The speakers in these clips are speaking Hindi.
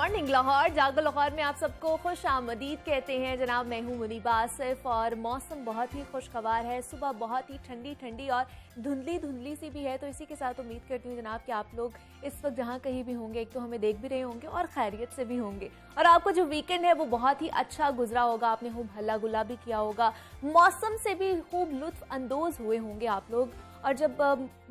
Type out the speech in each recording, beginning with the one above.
मॉर्निंग लाहौर। जागो लाहौर में आप सबको खुश आमदीद कहते हैं। जनाब मैं हूँ मुनीबा आसिफ और मौसम बहुत ही खुशगवार है। सुबह बहुत ही ठंडी ठंडी और धुंधली धुंधली सी भी है। तो इसी के साथ उम्मीद करती हूँ जनाब कि आप लोग इस वक्त जहाँ कहीं भी होंगे, एक तो हमें देख भी रहे होंगे और खैरियत से भी होंगे, और आपको जो वीकेंड है वो बहुत ही अच्छा गुजरा होगा। आपने खूब हल्ला गुल्ला भी किया होगा, मौसम से भी खूब लुत्फ अंदोज हुए होंगे आप लोग। और जब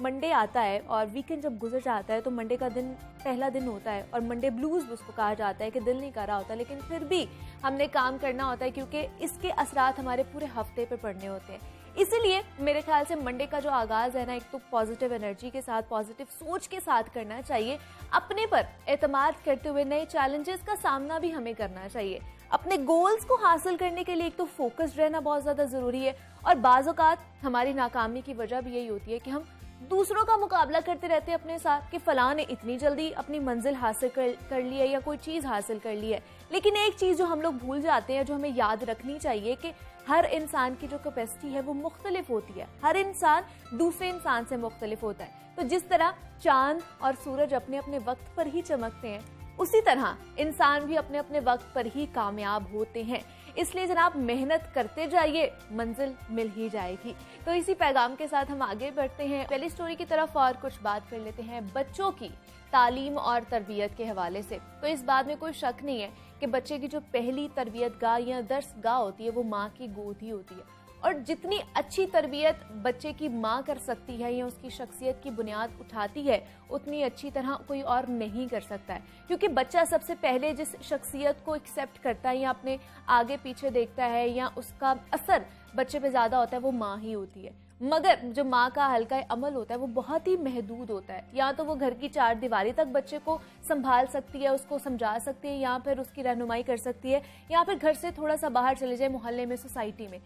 मंडे आता है और वीकेंड जब गुजर जाता है तो मंडे का दिन पहला दिन होता है और मंडे ब्लूज उसको कहा जाता है कि दिल नहीं कर रहा होता, लेकिन फिर भी हमने काम करना होता है क्योंकि इसके असरात हमारे पूरे हफ्ते पे पड़ने होते हैं। इसीलिए मेरे ख्याल से मंडे का जो आगाज है ना, एक तो पॉजिटिव एनर्जी के साथ, पॉजिटिव सोच के साथ करना चाहिए। अपने पर एतमाद करते हुए नए चैलेंजेस का सामना भी हमें करना चाहिए। अपने गोल्स को हासिल करने के लिए एक तो फोकस्ड रहना बहुत ज्यादा जरूरी है, और बाज़ औक़ात हमारी नाकामी की वजह भी यही होती है कि हम दूसरों का मुकाबला करते रहते हैं अपने साथ कि फलां ने इतनी जल्दी अपनी मंजिल हासिल कर ली है या कोई चीज़ हासिल कर ली है। लेकिन एक चीज़ जो हम लोग भूल जाते हैं, जो हमें याद रखनी चाहिए, कि हर इंसान की जो कैपेसिटी है वो मुख्तलिफ होती है। हर इंसान दूसरे इंसान से मुख्तलिफ होता है। तो जिस तरह चांद और सूरज अपने अपने वक्त पर ही चमकते हैं, उसी तरह इंसान भी अपने अपने वक्त पर ही कामयाब होते हैं। इसलिए जनाब मेहनत करते जाइए, मंजिल मिल ही जाएगी। तो इसी पैगाम के साथ हम आगे बढ़ते हैं पहली स्टोरी की तरफ और कुछ बात कर लेते हैं बच्चों की तालीम और तरबियत के हवाले से। तो इस बात में कोई शक नहीं है कि बच्चे की जो पहली तरबियत गाह या दर्स गाह होती है वो माँ की गोद ही होती है। और जितनी अच्छी तरबियत बच्चे की माँ कर सकती है या उसकी शख्सियत की बुनियाद उठाती है, उतनी अच्छी तरह कोई और नहीं कर सकता है। क्योंकि बच्चा सबसे पहले जिस शख्सियत को एक्सेप्ट करता है या अपने आगे पीछे देखता है या उसका असर बच्चे पे ज्यादा होता है, वो माँ ही होती है। मगर जो माँ का हल्का अमल होता है वो बहुत ही महदूद होता है। या तो वो घर की चार दीवारी तक बच्चे को संभाल सकती है, उसको समझा सकती है, या फिर उसकी रहनुमाई कर सकती है, या फिर घर से थोड़ा सा बाहर चले जाए, मोहल्ले में, सोसाइटी में।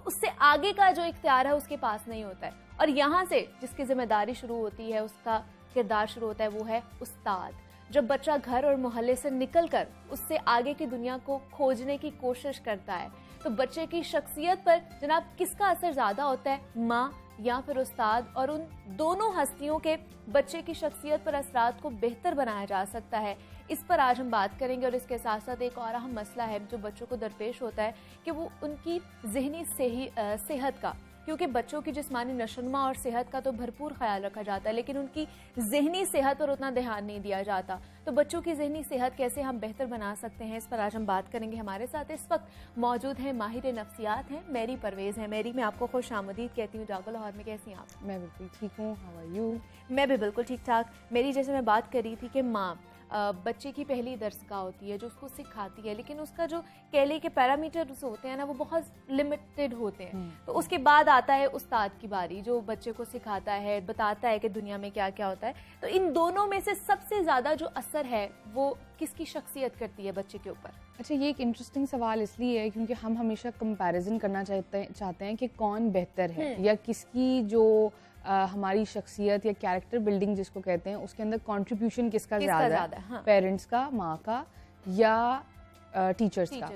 उससे आगे का जो इख्तियार है उसके पास नहीं होता है। और यहाँ से जिसकी जिम्मेदारी शुरू होती है, उसका किरदार शुरू होता है, वो है उस्ताद। जब बच्चा घर और मोहल्ले से निकलकर उससे आगे की दुनिया को खोजने की कोशिश करता है, तो बच्चे की शख्सियत पर जनाब किसका असर ज्यादा होता है, माँ या फिर उस्ताद? और उन दोनों हस्तियों के बच्चे की शख्सियत पर असरात को बेहतर बनाया जा सकता है, इस पर आज हम बात करेंगे। और इसके साथ साथ एक और अहम मसला है जो बच्चों को दरपेश होता है कि वो उनकी ज़हनी सेहत का, क्योंकि बच्चों की जिस्मानी नशोनुमा और सेहत का तो भरपूर ख्याल रखा जाता है, लेकिन उनकी ज़हनी सेहत पर उतना ध्यान नहीं दिया जाता। तो बच्चों की ज़हनी सेहत कैसे हम बेहतर बना सकते हैं, इस पर आज हम बात करेंगे। हमारे साथ इस वक्त मौजूद हैं माहिर नफ्सियात हैं मेरी परवेज़ है। मेरी, मैं आपको खुश आमदीद कहती हूँ। जागो लाहौर में कैसी हैं आप? मैं बिल्कुल ठीक हूँ, हाउ आर यू? मैं भी बिल्कुल ठीक ठाक। मेरी, जैसे मैं बात कर रही थी कि माँ बच्चे की पहली दर्सगाह होती है जो उसको सिखाती है, लेकिन उसका जो कह ले के पैरामीटर्स होते हैं ना, वो बहुत लिमिटेड होते हैं। तो उसके बाद आता है उस्ताद की बारी, जो बच्चे को सिखाता है, बताता है कि दुनिया में क्या क्या होता है। तो इन दोनों में से सबसे ज्यादा जो असर है वो किसकी शख्सियत करती है बच्चे के ऊपर? अच्छा, ये एक इंटरेस्टिंग सवाल इसलिए है क्योंकि हम हमेशा कंपैरिजन करना चाहते हैं कि कौन बेहतर है, या किसकी जो हमारी शख्सियत या कैरेक्टर बिल्डिंग जिसको कहते हैं, उसके अंदर कंट्रीब्यूशन किसका ज़्यादा है, हाँ। पेरेंट्स का, माँ का, या टीचर्स का।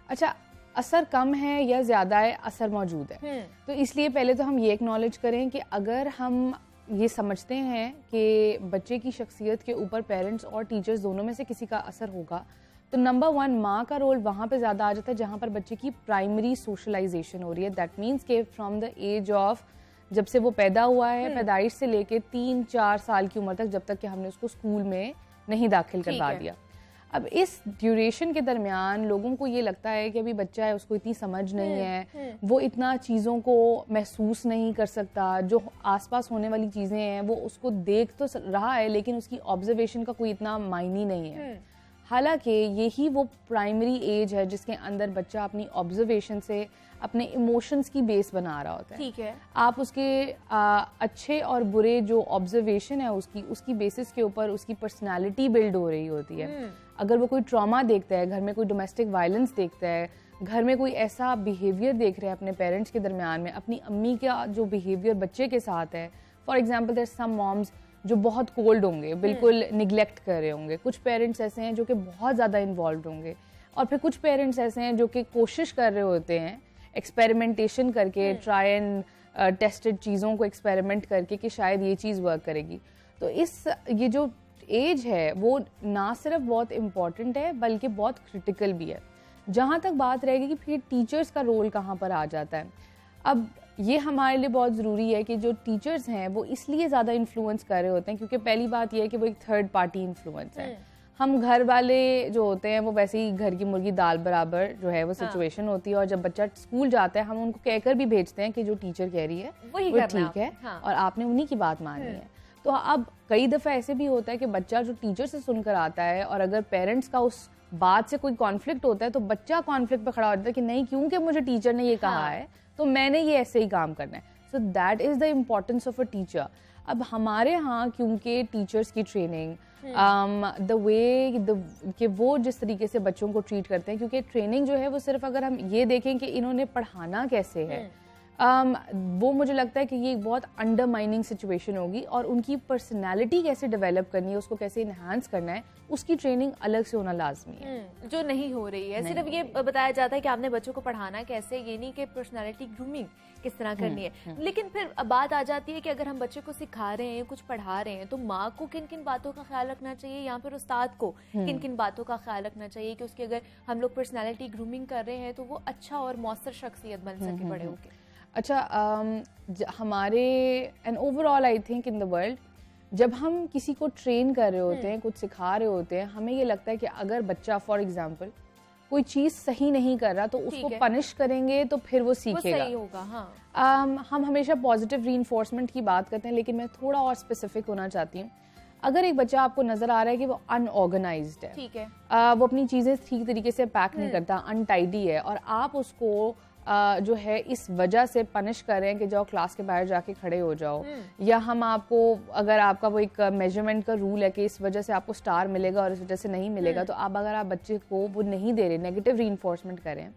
अच्छा, असर कम है या ज़्यादा है, असर मौजूद है। तो इसलिए पहले तो हम ये एक्नॉलेज करें कि अगर हम ये समझते हैं कि बच्चे की शख्सियत के ऊपर पेरेंट्स और टीचर्स दोनों में से किसी का असर होगा, तो नंबर 1 माँ का रोल वहाँ पे ज़्यादा आ जाता है जहाँ पर बच्चे की प्राइमरी सोशलाइजेशन हो रही है। दैट मीन्स के फ्रॉम द एज ऑफ, जब से वो पैदा हुआ है, पैदाइश से लेके 3-4 साल की उम्र तक, जब तक कि हमने उसको स्कूल में नहीं दाखिल करवा दिया। अब इस ड्यूरेशन के दरमियान लोगों को ये लगता है कि अभी बच्चा है, उसको इतनी समझ नहीं है, वो इतना चीज़ों को महसूस नहीं कर सकता, जो आसपास होने वाली चीज़ें हैं वो उसको देख तो रहा है लेकिन उसकी ऑब्जर्वेशन का कोई इतना मायने नहीं है। हालांकि यही वो प्राइमरी एज है जिसके अंदर बच्चा अपनी ऑब्जर्वेशन से अपने इमोशंस की बेस बना रहा होता है। ठीक है। आप उसके अच्छे और बुरे जो ऑब्जर्वेशन है उसकी बेसिस के ऊपर उसकी पर्सनालिटी बिल्ड हो रही होती है। अगर वो कोई ट्रॉमा देखता है, घर में कोई डोमेस्टिक वायलेंस देखता है, घर में कोई ऐसा बिहेवियर देख रहे हैं अपने पेरेंट्स के दरमियान में, अपनी अम्मी का जो बिहेवियर बच्चे के साथ है, for example there some moms जो बहुत कोल्ड होंगे, बिल्कुल निगलेक्ट कर रहे होंगे, कुछ पेरेंट्स ऐसे हैं जो कि बहुत ज़्यादा इन्वॉल्व होंगे, और फिर कुछ पेरेंट्स ऐसे हैं जो कि कोशिश कर रहे होते हैं एक्सपेरिमेंटेशन करके, ट्राई एंड टेस्टेड चीज़ों को एक्सपेरिमेंट करके कि शायद ये चीज़ वर्क करेगी। तो ये जो एज है वो ना सिर्फ बहुत इम्पॉर्टेंट है बल्कि बहुत क्रिटिकल भी है। जहाँ तक बात रहेगी कि फिर टीचर्स का रोल कहाँ पर आ जाता है, अब ये हमारे लिए बहुत ज़रूरी है कि जो टीचर्स हैं वो इसलिए ज़्यादा इन्फ्लुएंस कर रहे होते हैं क्योंकि पहली बात ये है कि वो एक थर्ड पार्टी इन्फ्लुएंस है। हम घर वाले जो होते हैं वो वैसे ही घर की मुर्गी दाल बराबर जो है वो सिचुएशन होती है, और जब बच्चा स्कूल जाता है हम उनको कहकर भी भेजते हैं कि जो टीचर कह रही है वो ठीक है और आपने उन्हीं की बात माननी है। तो अब कई दफ़ा ऐसे भी होता है कि बच्चा जो टीचर से सुनकर आता है और अगर पेरेंट्स का उस बात से कोई कॉन्फ्लिक्ट होता है तो बच्चा कॉन्फ्लिक्ट पे खड़ा हो जाता है कि नहीं, क्योंकि मुझे टीचर ने ये कहा है तो मैंने ये ऐसे ही काम करना है। So that is the importance of a teacher. अब हमारे यहाँ क्योंकि टीचर्स की ट्रेनिंग द वे कि वो जिस तरीके से बच्चों को ट्रीट करते हैं, क्योंकि ट्रेनिंग जो है वो सिर्फ अगर हम ये देखें कि इन्होंने पढ़ाना कैसे है, वो मुझे लगता है कि ये एक बहुत अंडरमाइनिंग सिचुएशन होगी, और उनकी पर्सनालिटी कैसे डेवलप करनी है, उसको कैसे इन्हांस करना है, उसकी ट्रेनिंग अलग से होना लाजमी है जो नहीं हो रही है। सिर्फ ये बताया जाता है कि आपने बच्चों को पढ़ाना कैसे, ये नहीं कि पर्सनालिटी ग्रूमिंग किस तरह करनी है। लेकिन फिर बात आ जाती है कि अगर हम बच्चे को सिखा रहे हैं, कुछ पढ़ा रहे हैं, तो माँ को किन किन बातों का ख्याल रखना चाहिए या फिर उस्ताद को किन किन बातों का ख्याल रखना चाहिए कि उसकी अगर हम लोग पर्सनालिटी ग्रूमिंग कर रहे हैं तो वो अच्छा और मौसर शख्सियत बन सके बड़े होकर। अच्छा, हमारे and overall I think in the world जब हम किसी को ट्रेन कर रहे होते हैं, कुछ सिखा रहे होते हैं, हमें ये लगता है कि अगर बच्चा फॉर एग्जांपल कोई चीज़ सही नहीं कर रहा तो उसको पनिश करेंगे तो फिर वो सीखेगा, वो सही होगा। हम हमेशा पॉजिटिव रीइंफोर्समेंट की बात करते हैं, लेकिन मैं थोड़ा और स्पेसिफिक होना चाहती हूँ। अगर एक बच्चा आपको नजर आ रहा है कि वो अनऑर्गेनाइज्ड है, ठीक है, वो अपनी चीज़ें ठीक तरीके से पैक नहीं करता, अनटाइडी है, और आप उसको जो है इस वजह से पनिश कर रहे हैं कि जाओ क्लास के बाहर जाके खड़े हो जाओ, या हम आपको, अगर आपका वो एक मेजरमेंट का रूल है कि इस वजह से आपको स्टार मिलेगा और इस वजह से नहीं मिलेगा, तो आप अगर आप बच्चे को वो नहीं दे रहे, नेगेटिव रीइंफोर्समेंट कर रहे हैं,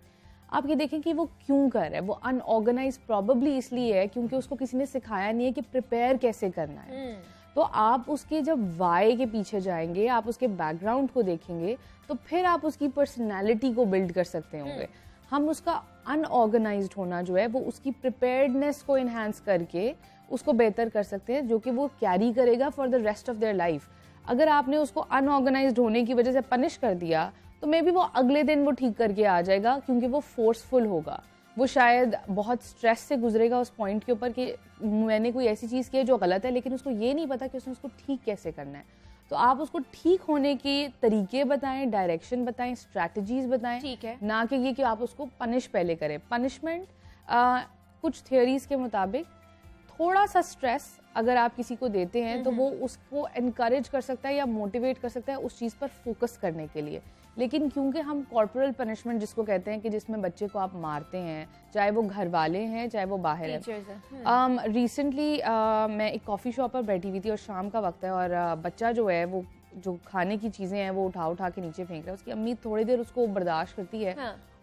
आप ये देखें कि वो क्यों कर रहा है। वो अनऑर्गेनाइज प्रॉबेबली इसलिए है क्योंकि उसको किसी ने सिखाया नहीं है कि प्रिपेयर कैसे करना है। तो आप उसके जब वाई के पीछे जाएंगे, आप उसके बैकग्राउंड को देखेंगे, तो फिर आप उसकी पर्सनैलिटी को बिल्ड कर सकते होंगे। हम उसका अनऑर्गेनाइज्ड होना जो है वो उसकी प्रिपेयर्डनेस को इन्हांस करके उसको बेहतर कर सकते हैं, जो कि वो कैरी करेगा for the rest of their life. अगर आपने उसको अनऑर्गेनाइज्ड होने की वजह से पनिश कर दिया तो मे बी वो अगले दिन वो ठीक करके आ जाएगा, क्योंकि वो फोर्सफुल होगा, वो शायद बहुत स्ट्रेस से गुजरेगा उस पॉइंट के ऊपर कि मैंने कोई ऐसी चीज़ की है जो गलत है, लेकिन उसको ये नहीं पता कि उसने उसको ठीक कैसे करना है। तो आप उसको ठीक होने के तरीके बताएं, डायरेक्शन बताएं, स्ट्रैटेजीज बताएं, ठीक है, ना कि ये कि आप उसको पनिश पहले करें। पनिशमेंट कुछ थियोरीज के मुताबिक थोड़ा सा स्ट्रेस अगर आप किसी को देते हैं तो वो उसको एनकरेज कर सकता है या मोटिवेट कर सकता है उस चीज़ पर फोकस करने के लिए। लेकिन क्योंकि हम कॉर्पोरल पनिशमेंट जिसको कहते हैं कि जिसमें बच्चे को आप मारते हैं, चाहे वो घर वाले हैं चाहे वो बाहर है। रिसेंटली मैं एक कॉफ़ी शॉप पर बैठी हुई थी और शाम का वक्त है, और बच्चा जो है वो जो खाने की चीज़ें हैं वो उठा उठा के नीचे फेंक रहा है। उसकी अम्मी थोड़ी देर उसको बर्दाश्त करती है,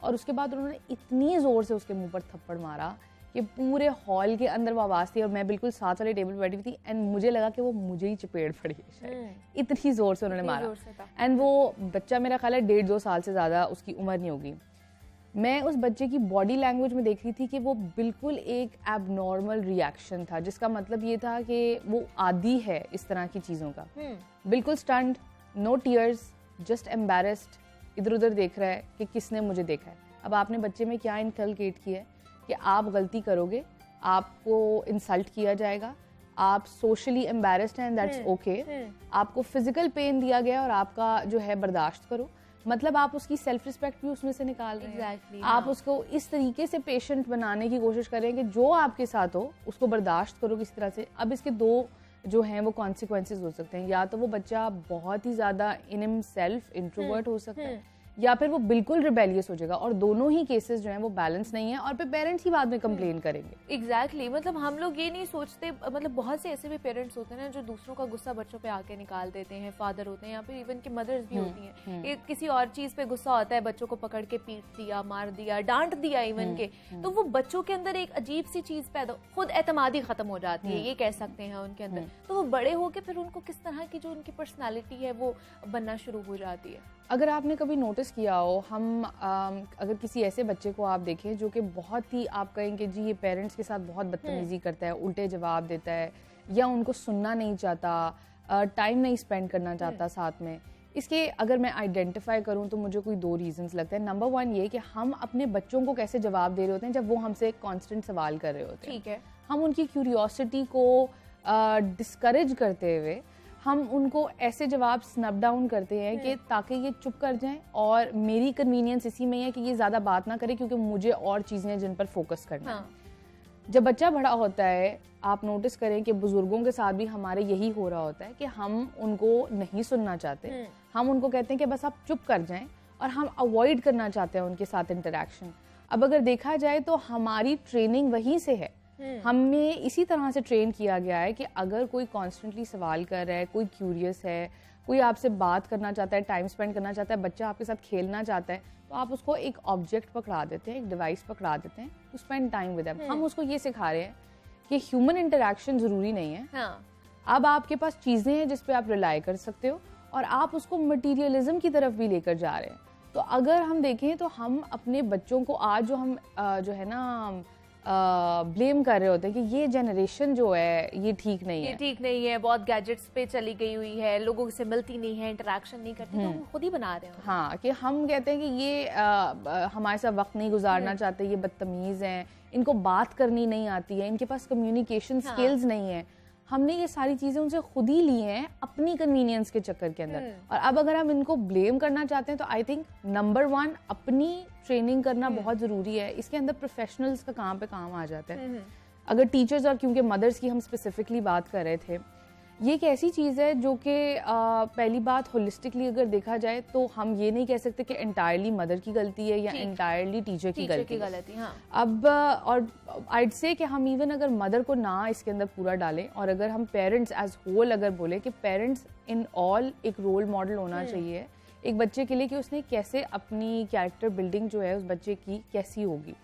और उसके बाद उन्होंने इतनी ज़ोर से उसके मुंह पर थप्पड़ मारा कि पूरे हॉल के अंदर वो आवाज़ थी, और मैं बिल्कुल साथ वाले टेबल पर बैठी हुई थी, एंड मुझे लगा कि वो मुझे ही चपेट पड़ी है शायद, इतनी ज़ोर से उन्होंने मारा। एंड वो बच्चा मेरा ख्याल है 1.5-2 साल से ज़्यादा उसकी उम्र नहीं होगी। मैं उस बच्चे की बॉडी लैंग्वेज में देख रही थी कि वो बिल्कुल एक एबनॉर्मल रिएक्शन था, जिसका मतलब ये था कि वो आदी है इस तरह की चीज़ों का। बिल्कुल stunned, no tears, just embarrassed, इधर उधर देख रहा है कि किसने मुझे देखा है। अब आपने बच्चे में क्या इनकलकेट किया है कि आप गलती करोगे, आपको इंसल्ट किया जाएगा, आप सोशली एम्बैरेस्ड हैं, दैट्स ओके, आपको फिजिकल पेन दिया गया और आपका जो है बर्दाश्त करो, मतलब आप उसकी सेल्फ रिस्पेक्ट भी उसमें से निकाल रहे हैं। आप उसको इस तरीके से पेशेंट बनाने की कोशिश करें कि जो आपके साथ हो उसको बर्दाश्त करो किसी तरह से। अब इसके 2 जो हैं वो कॉन्सिक्वेंसेस हो सकते हैं, या तो वो बच्चा बहुत ही ज़्यादा इन हिमसेल्फ इंट्रोवर्ट हो सकता है, या फिर वो बिल्कुल रिबेलियस हो जाएगा, और दोनों ही केसेस जो हैं वो बैलेंस नहीं है, और फिर पेरेंट्स ही बाद में कंप्लेन करेंगे। एग्जैक्टली मतलब हम लोग ये नहीं सोचते, मतलब बहुत से ऐसे भी पेरेंट्स होते हैं ना जो दूसरों का गुस्सा बच्चों पे आके निकाल देते हैं, फादर होते हैं या फिर इवन के मदर्स भी होती हैं, किसी और चीज पे गुस्सा होता है, बच्चों को पकड़ के पीट दिया, मार दिया, डांट दिया इवन के, तो वो बच्चों के अंदर एक अजीब सी चीज पैदा, खुद एतमादी खत्म हो जाती है, ये कह सकते हैं उनके अंदर। तो वो बड़े होके फिर उनको किस तरह की जो उनकी पर्सनैलिटी है वो बनना शुरू हो जाती है। अगर आपने कभी नोटिस किया हो, हम अगर किसी ऐसे बच्चे को आप देखें जो कि बहुत ही, आप कहेंगे जी ये पेरेंट्स के साथ बहुत बदतमीजी करता है, उल्टे जवाब देता है, या उनको सुनना नहीं चाहता, टाइम नहीं स्पेंड करना चाहता साथ में। इसके अगर मैं आइडेंटिफाई करूं तो मुझे कोई 2 रीजंस लगते हैं। नंबर 1 ये कि हम अपने बच्चों को कैसे जवाब दे रहे होते हैं जब वो हमसे कांस्टेंट सवाल कर रहे होते हैं। ठीक है। हम उनकी क्यूरियोसिटी को डिस्करेज करते हुए हम उनको ऐसे जवाब स्नप डाउन करते हैं कि ताकि ये चुप कर जाएं और मेरी कन्वीनियंस इसी में है कि ये ज़्यादा बात ना करे क्योंकि मुझे और चीज़ें हैं जिन पर फोकस करना है। जब बच्चा बड़ा होता है आप नोटिस करें कि बुजुर्गों के साथ भी हमारे यही हो रहा होता है कि हम उनको नहीं सुनना चाहते। हम उनको कहते हैं कि बस आप चुप कर जाएं और हम अवॉइड करना चाहते हैं उनके साथ इंटरेक्शन। अब अगर देखा जाए तो हमारी ट्रेनिंग वहीं से है। हमें इसी तरह से ट्रेन किया गया है कि अगर कोई कॉन्स्टेंटली सवाल कर रहा है, कोई क्यूरियस है, कोई आपसे बात करना चाहता है, टाइम स्पेंड करना चाहता है, बच्चा आपके साथ खेलना चाहता है, तो आप उसको एक ऑब्जेक्ट पकड़ा देते हैं, एक डिवाइस पकड़ा देते हैं to spend time with them. हम उसको ये सिखा रहे हैं कि ह्यूमन इंटरेक्शन जरूरी नहीं है। हाँ। अब आपके पास चीजें हैं जिस पे आप रिलाई कर सकते हो और आप उसको मटीरियलिज्म की तरफ भी लेकर जा रहे हैं। तो अगर हम देखें तो हम अपने बच्चों को आज जो हम जो है ना ब्लेम कर रहे होते हैं कि ये जनरेशन जो है ये ठीक नहीं है, ये ठीक नहीं है, बहुत गैजेट्स पे चली गई हुई है, लोगों से मिलती नहीं है, इंटरेक्शन नहीं करती, तो हम खुद ही बना रहे हैं। हाँ, कि हम कहते हैं कि ये हमारे साथ वक्त नहीं गुजारना चाहते, ये बदतमीज हैं, इनको बात करनी नहीं आती है, इनके पास कम्युनिकेशन स्किल्स नहीं है। हमने ये सारी चीजें उनसे खुद ही ली हैं अपनी कन्वीनियंस के चक्कर के अंदर। और अब अगर हम इनको ब्लेम करना चाहते हैं तो आई थिंक नंबर 1 अपनी ट्रेनिंग करना बहुत जरूरी है। इसके अंदर प्रोफेशनल्स का काम पे काम आ जाता है। अगर टीचर्स और क्योंकि मदर्स की हम स्पेसिफिकली बात कर रहे थे, ये एक ऐसी चीज़ है जो कि पहली बात होलिस्टिकली अगर देखा जाए तो हम ये नहीं कह सकते कि एंटायरली मदर की गलती है या एंटायरली टीचर की गलती है। हाँ। अब और आइड से कि हम इवन अगर मदर को ना इसके अंदर पूरा डालें और अगर हम पेरेंट्स एज होल अगर बोले कि पेरेंट्स इन ऑल एक रोल मॉडल होना चाहिए एक बच्चे के लिए कि उसने कैसे अपनी कैरेक्टर बिल्डिंग जो है उस बच्चे की कैसी होगी।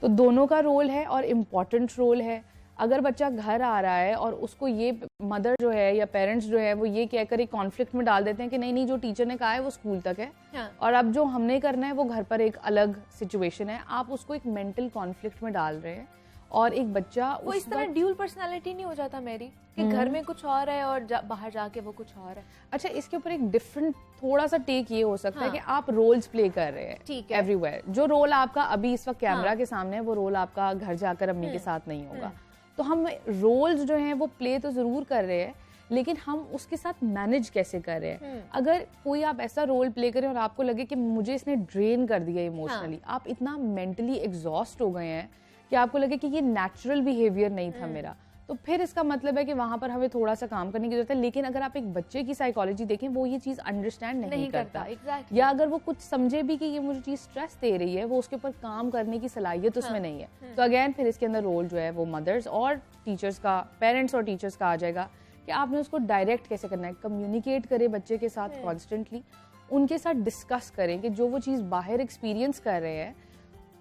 तो दोनों का रोल है और इम्पॉर्टेंट रोल है। अगर बच्चा घर आ रहा है और उसको ये मदर जो है या पेरेंट्स जो है वो ये कहकर एक कॉन्फ्लिक्ट में डाल देते हैं कि नहीं नहीं जो टीचर ने कहा है वो स्कूल तक है। हाँ। और अब जो हमने करना है वो घर पर एक अलग सिचुएशन है, आप उसको एक मेंटल कॉन्फ्लिक्ट में डाल रहे हैं और एक बच्चा वो इस तरह ड्यूल पर्सनालिटी नहीं हो जाता मेरी कि घर में कुछ और है और बाहर जाके वो कुछ और है। अच्छा, इसके ऊपर एक डिफरेंट थोड़ा सा टेक ये हो सकता है कि आप रोल्स प्ले कर रहे हैं। ठीक है। एवरीवेयर जो रोल आपका अभी इस वक्त कैमरा के सामने है वो रोल आपका घर जाकर अम्मी के साथ नहीं होगा। तो हम रोल्स जो हैं वो प्ले तो जरूर कर रहे हैं लेकिन हम उसके साथ मैनेज कैसे कर रहे हैं। अगर कोई आप ऐसा रोल प्ले करें और आपको लगे कि मुझे इसने ड्रेन कर दिया इमोशनली, आप इतना मेंटली एग्जॉस्ट हो गए हैं कि आपको लगे कि ये नेचुरल बिहेवियर नहीं था मेरा, तो फिर इसका मतलब है कि वहां पर हमें थोड़ा सा काम करने की जरूरत है। लेकिन अगर आप एक बच्चे की साइकोलॉजी देखें वो ये चीज अंडरस्टैंड नहीं करता। exactly. या अगर वो कुछ समझे भी कि ये मुझे चीज स्ट्रेस दे रही है, वो उसके ऊपर काम करने की सलाहियत उसमें नहीं है। तो अगेन फिर इसके अंदर रोल जो है वो मदर्स और टीचर्स का, पेरेंट्स और टीचर्स का आ जाएगा कि आपने उसको डायरेक्ट कैसे करना है। कम्युनिकेट करें बच्चे के साथ कॉन्स्टेंटली, उनके साथ डिस्कस करें कि जो वो चीज़ बाहर एक्सपीरियंस कर रहे हैं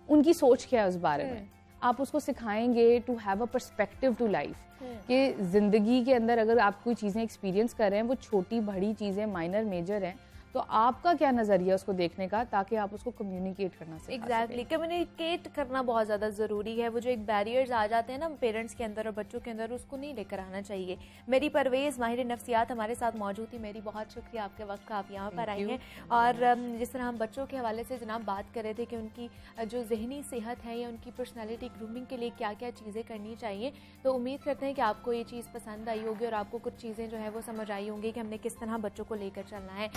उनकी सोच क्या है उस बारे में। आप उसको सिखाएंगे to have a perspective to life कि जिंदगी के अंदर अगर आप कोई चीज़ें एक्सपीरियंस कर रहे हैं वो छोटी बड़ी चीज़ें माइनर मेजर हैं, तो आपका क्या नजरिया उसको देखने का ताकि आप उसको कम्युनिकेट करना सीखें। एग्जैक्टली, कम्युनिकेट करना बहुत ज़्यादा ज़रूरी है। वो जो एक बैरियर्स आ जाते हैं ना पेरेंट्स के अंदर और बच्चों के अंदर, उसको नहीं लेकर आना चाहिए। मेरी परवेज़ माहिर नफ्सियात हमारे साथ मौजूद थी। मेरी बहुत शुक्रिया आपके वक्त का, आप यहाँ पर आई हैं। और जिस तरह हम बच्चों के हवाले से जनाब बात कर रहे थे कि उनकी जो जहनी सेहत है या उनकी पर्सनैलिटी ग्रूमिंग के लिए क्या क्या चीज़ें करनी चाहिए, तो उम्मीद करते हैं कि आपको ये चीज़ पसंद आई होगी और आपको कुछ चीज़ें जो है वो समझ आई होंगी कि हमने किस तरह बच्चों को लेकर चलना है।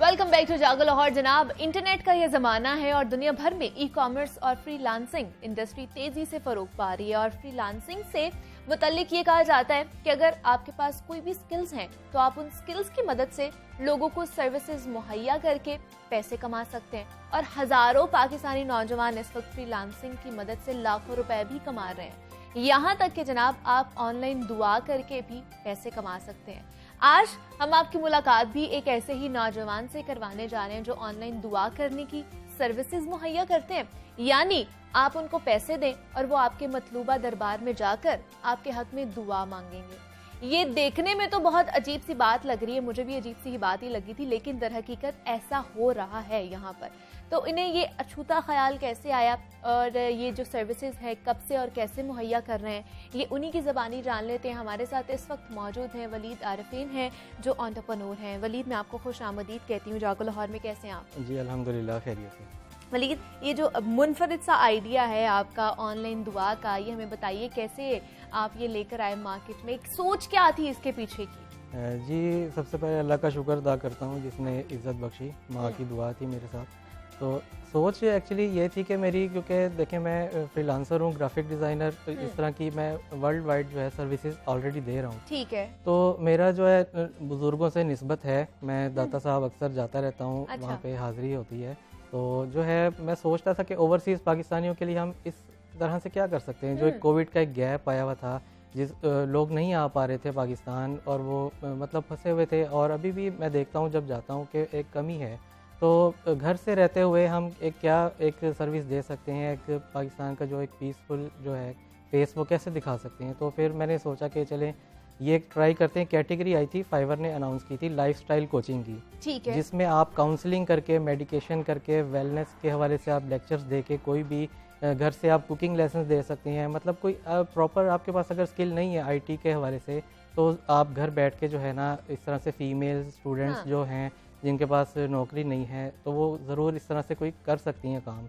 वेलकम बैक टू जागो लाहौर। जनाब, इंटरनेट का ये ज़माना है और दुनिया भर में ई कॉमर्स और फ्रीलांसिंग इंडस्ट्री तेज़ी से फ़रोग पा रही है। और फ्रीलांसिंग से मुतल्लिक ये कहा जाता है कि अगर आपके पास कोई भी स्किल्स हैं तो आप उन स्किल्स की मदद से लोगों को सर्विसेज मुहैया करके पैसे कमा सकते हैं। और हज़ारों पाकिस्तानी नौजवान इस वक्त फ्रीलांसिंग की मदद से लाखों रुपए भी कमा रहे हैं। यहाँ तक कि जनाब आप ऑनलाइन दुआ करके भी पैसे कमा सकते हैं। आज हम आपकी मुलाकात भी एक ऐसे ही नौजवान से करवाने जा रहे हैं जो ऑनलाइन दुआ करने की सर्विसेज मुहैया करते हैं। यानी आप उनको पैसे दें और वो आपके मतलूबा दरबार में जाकर आपके हक में दुआ मांगेंगे। ये देखने में तो बहुत अजीब सी बात लग रही है, मुझे भी अजीब सी ही बात ही लगी थी, लेकिन दर हकीकत ऐसा हो रहा है यहाँ पर। तो इन्हें ये अछूता ख्याल कैसे आया और ये जो सर्विसेज है कब से और कैसे मुहैया कर रहे हैं, ये उन्हीं की ज़बानी जान लेते हैं। हमारे साथ इस वक्त मौजूद हैं वलीद आरिफीन हैं जो एंटरप्रेन्योर हैं। वलीद, मैं आपको खुश आमदीद कहती हूँ जागो लाहौर में। कैसे हैं आप? जी अल्हम्दुलिल्लाह खैरियत से। वलीद, ये जो मुनफरिद सा आइडिया है आपका ऑनलाइन दुआ का, ये हमें बताइए कैसे आप ये लेकर आए मार्केट में, एक सोच क्या थी इसके पीछे की? जी सबसे पहले अल्लाह का शुक्र अदा करता हूँ जिसने इज़्ज़त बख्शी, माँ की दुआ थी मेरे साथ। तो सोच एक्चुअली ये थी कि मेरी, क्योंकि देखें मैं फ्रीलांसर हूँ, ग्राफिक डिज़ाइनर, तो इस तरह की मैं वर्ल्ड वाइड जो है सर्विसेज ऑलरेडी दे रहा हूँ। ठीक है। तो मेरा जो है बुज़ुर्गों से निस्बत है, मैं दाता साहब अक्सर जाता रहता हूँ, अच्छा। वहाँ पे हाज़िरी होती है। तो जो है मैं सोचता था कि ओवरसीज़ पाकिस्तानियों के लिए हम इस तरह से क्या कर सकते हैं। जो एक कोविड का एक गैप आया हुआ था, जिस लोग नहीं आ पा रहे थे पाकिस्तान और वो मतलब फंसे हुए थे, और अभी भी मैं देखता हूँ जब जाता हूँ कि एक कमी है। तो घर से रहते हुए हम एक सर्विस दे सकते हैं, एक पाकिस्तान का जो एक पीसफुल जो है फेस वो कैसे दिखा सकते हैं। तो फिर मैंने सोचा कि चलें ये एक ट्राई करते हैं। कैटेगरी आई थी, फाइवर ने अनाउंस की थी लाइफस्टाइल कोचिंग की, ठीक है, जिसमें आप काउंसलिंग करके, मेडिकेशन करके, वेलनेस के हवाले से आप लेक्चर्स दे के, कोई भी घर से आप कुकिंग लेसन दे सकते हैं। मतलब कोई प्रॉपर आपके पास अगर स्किल नहीं है आईटी के हवाले से, तो आप घर बैठ के जो है ना इस तरह से फीमेल स्टूडेंट्स हाँ। जो हैं जिनके पास नौकरी नहीं है, तो वो ज़रूर इस तरह से कोई कर सकती हैं काम।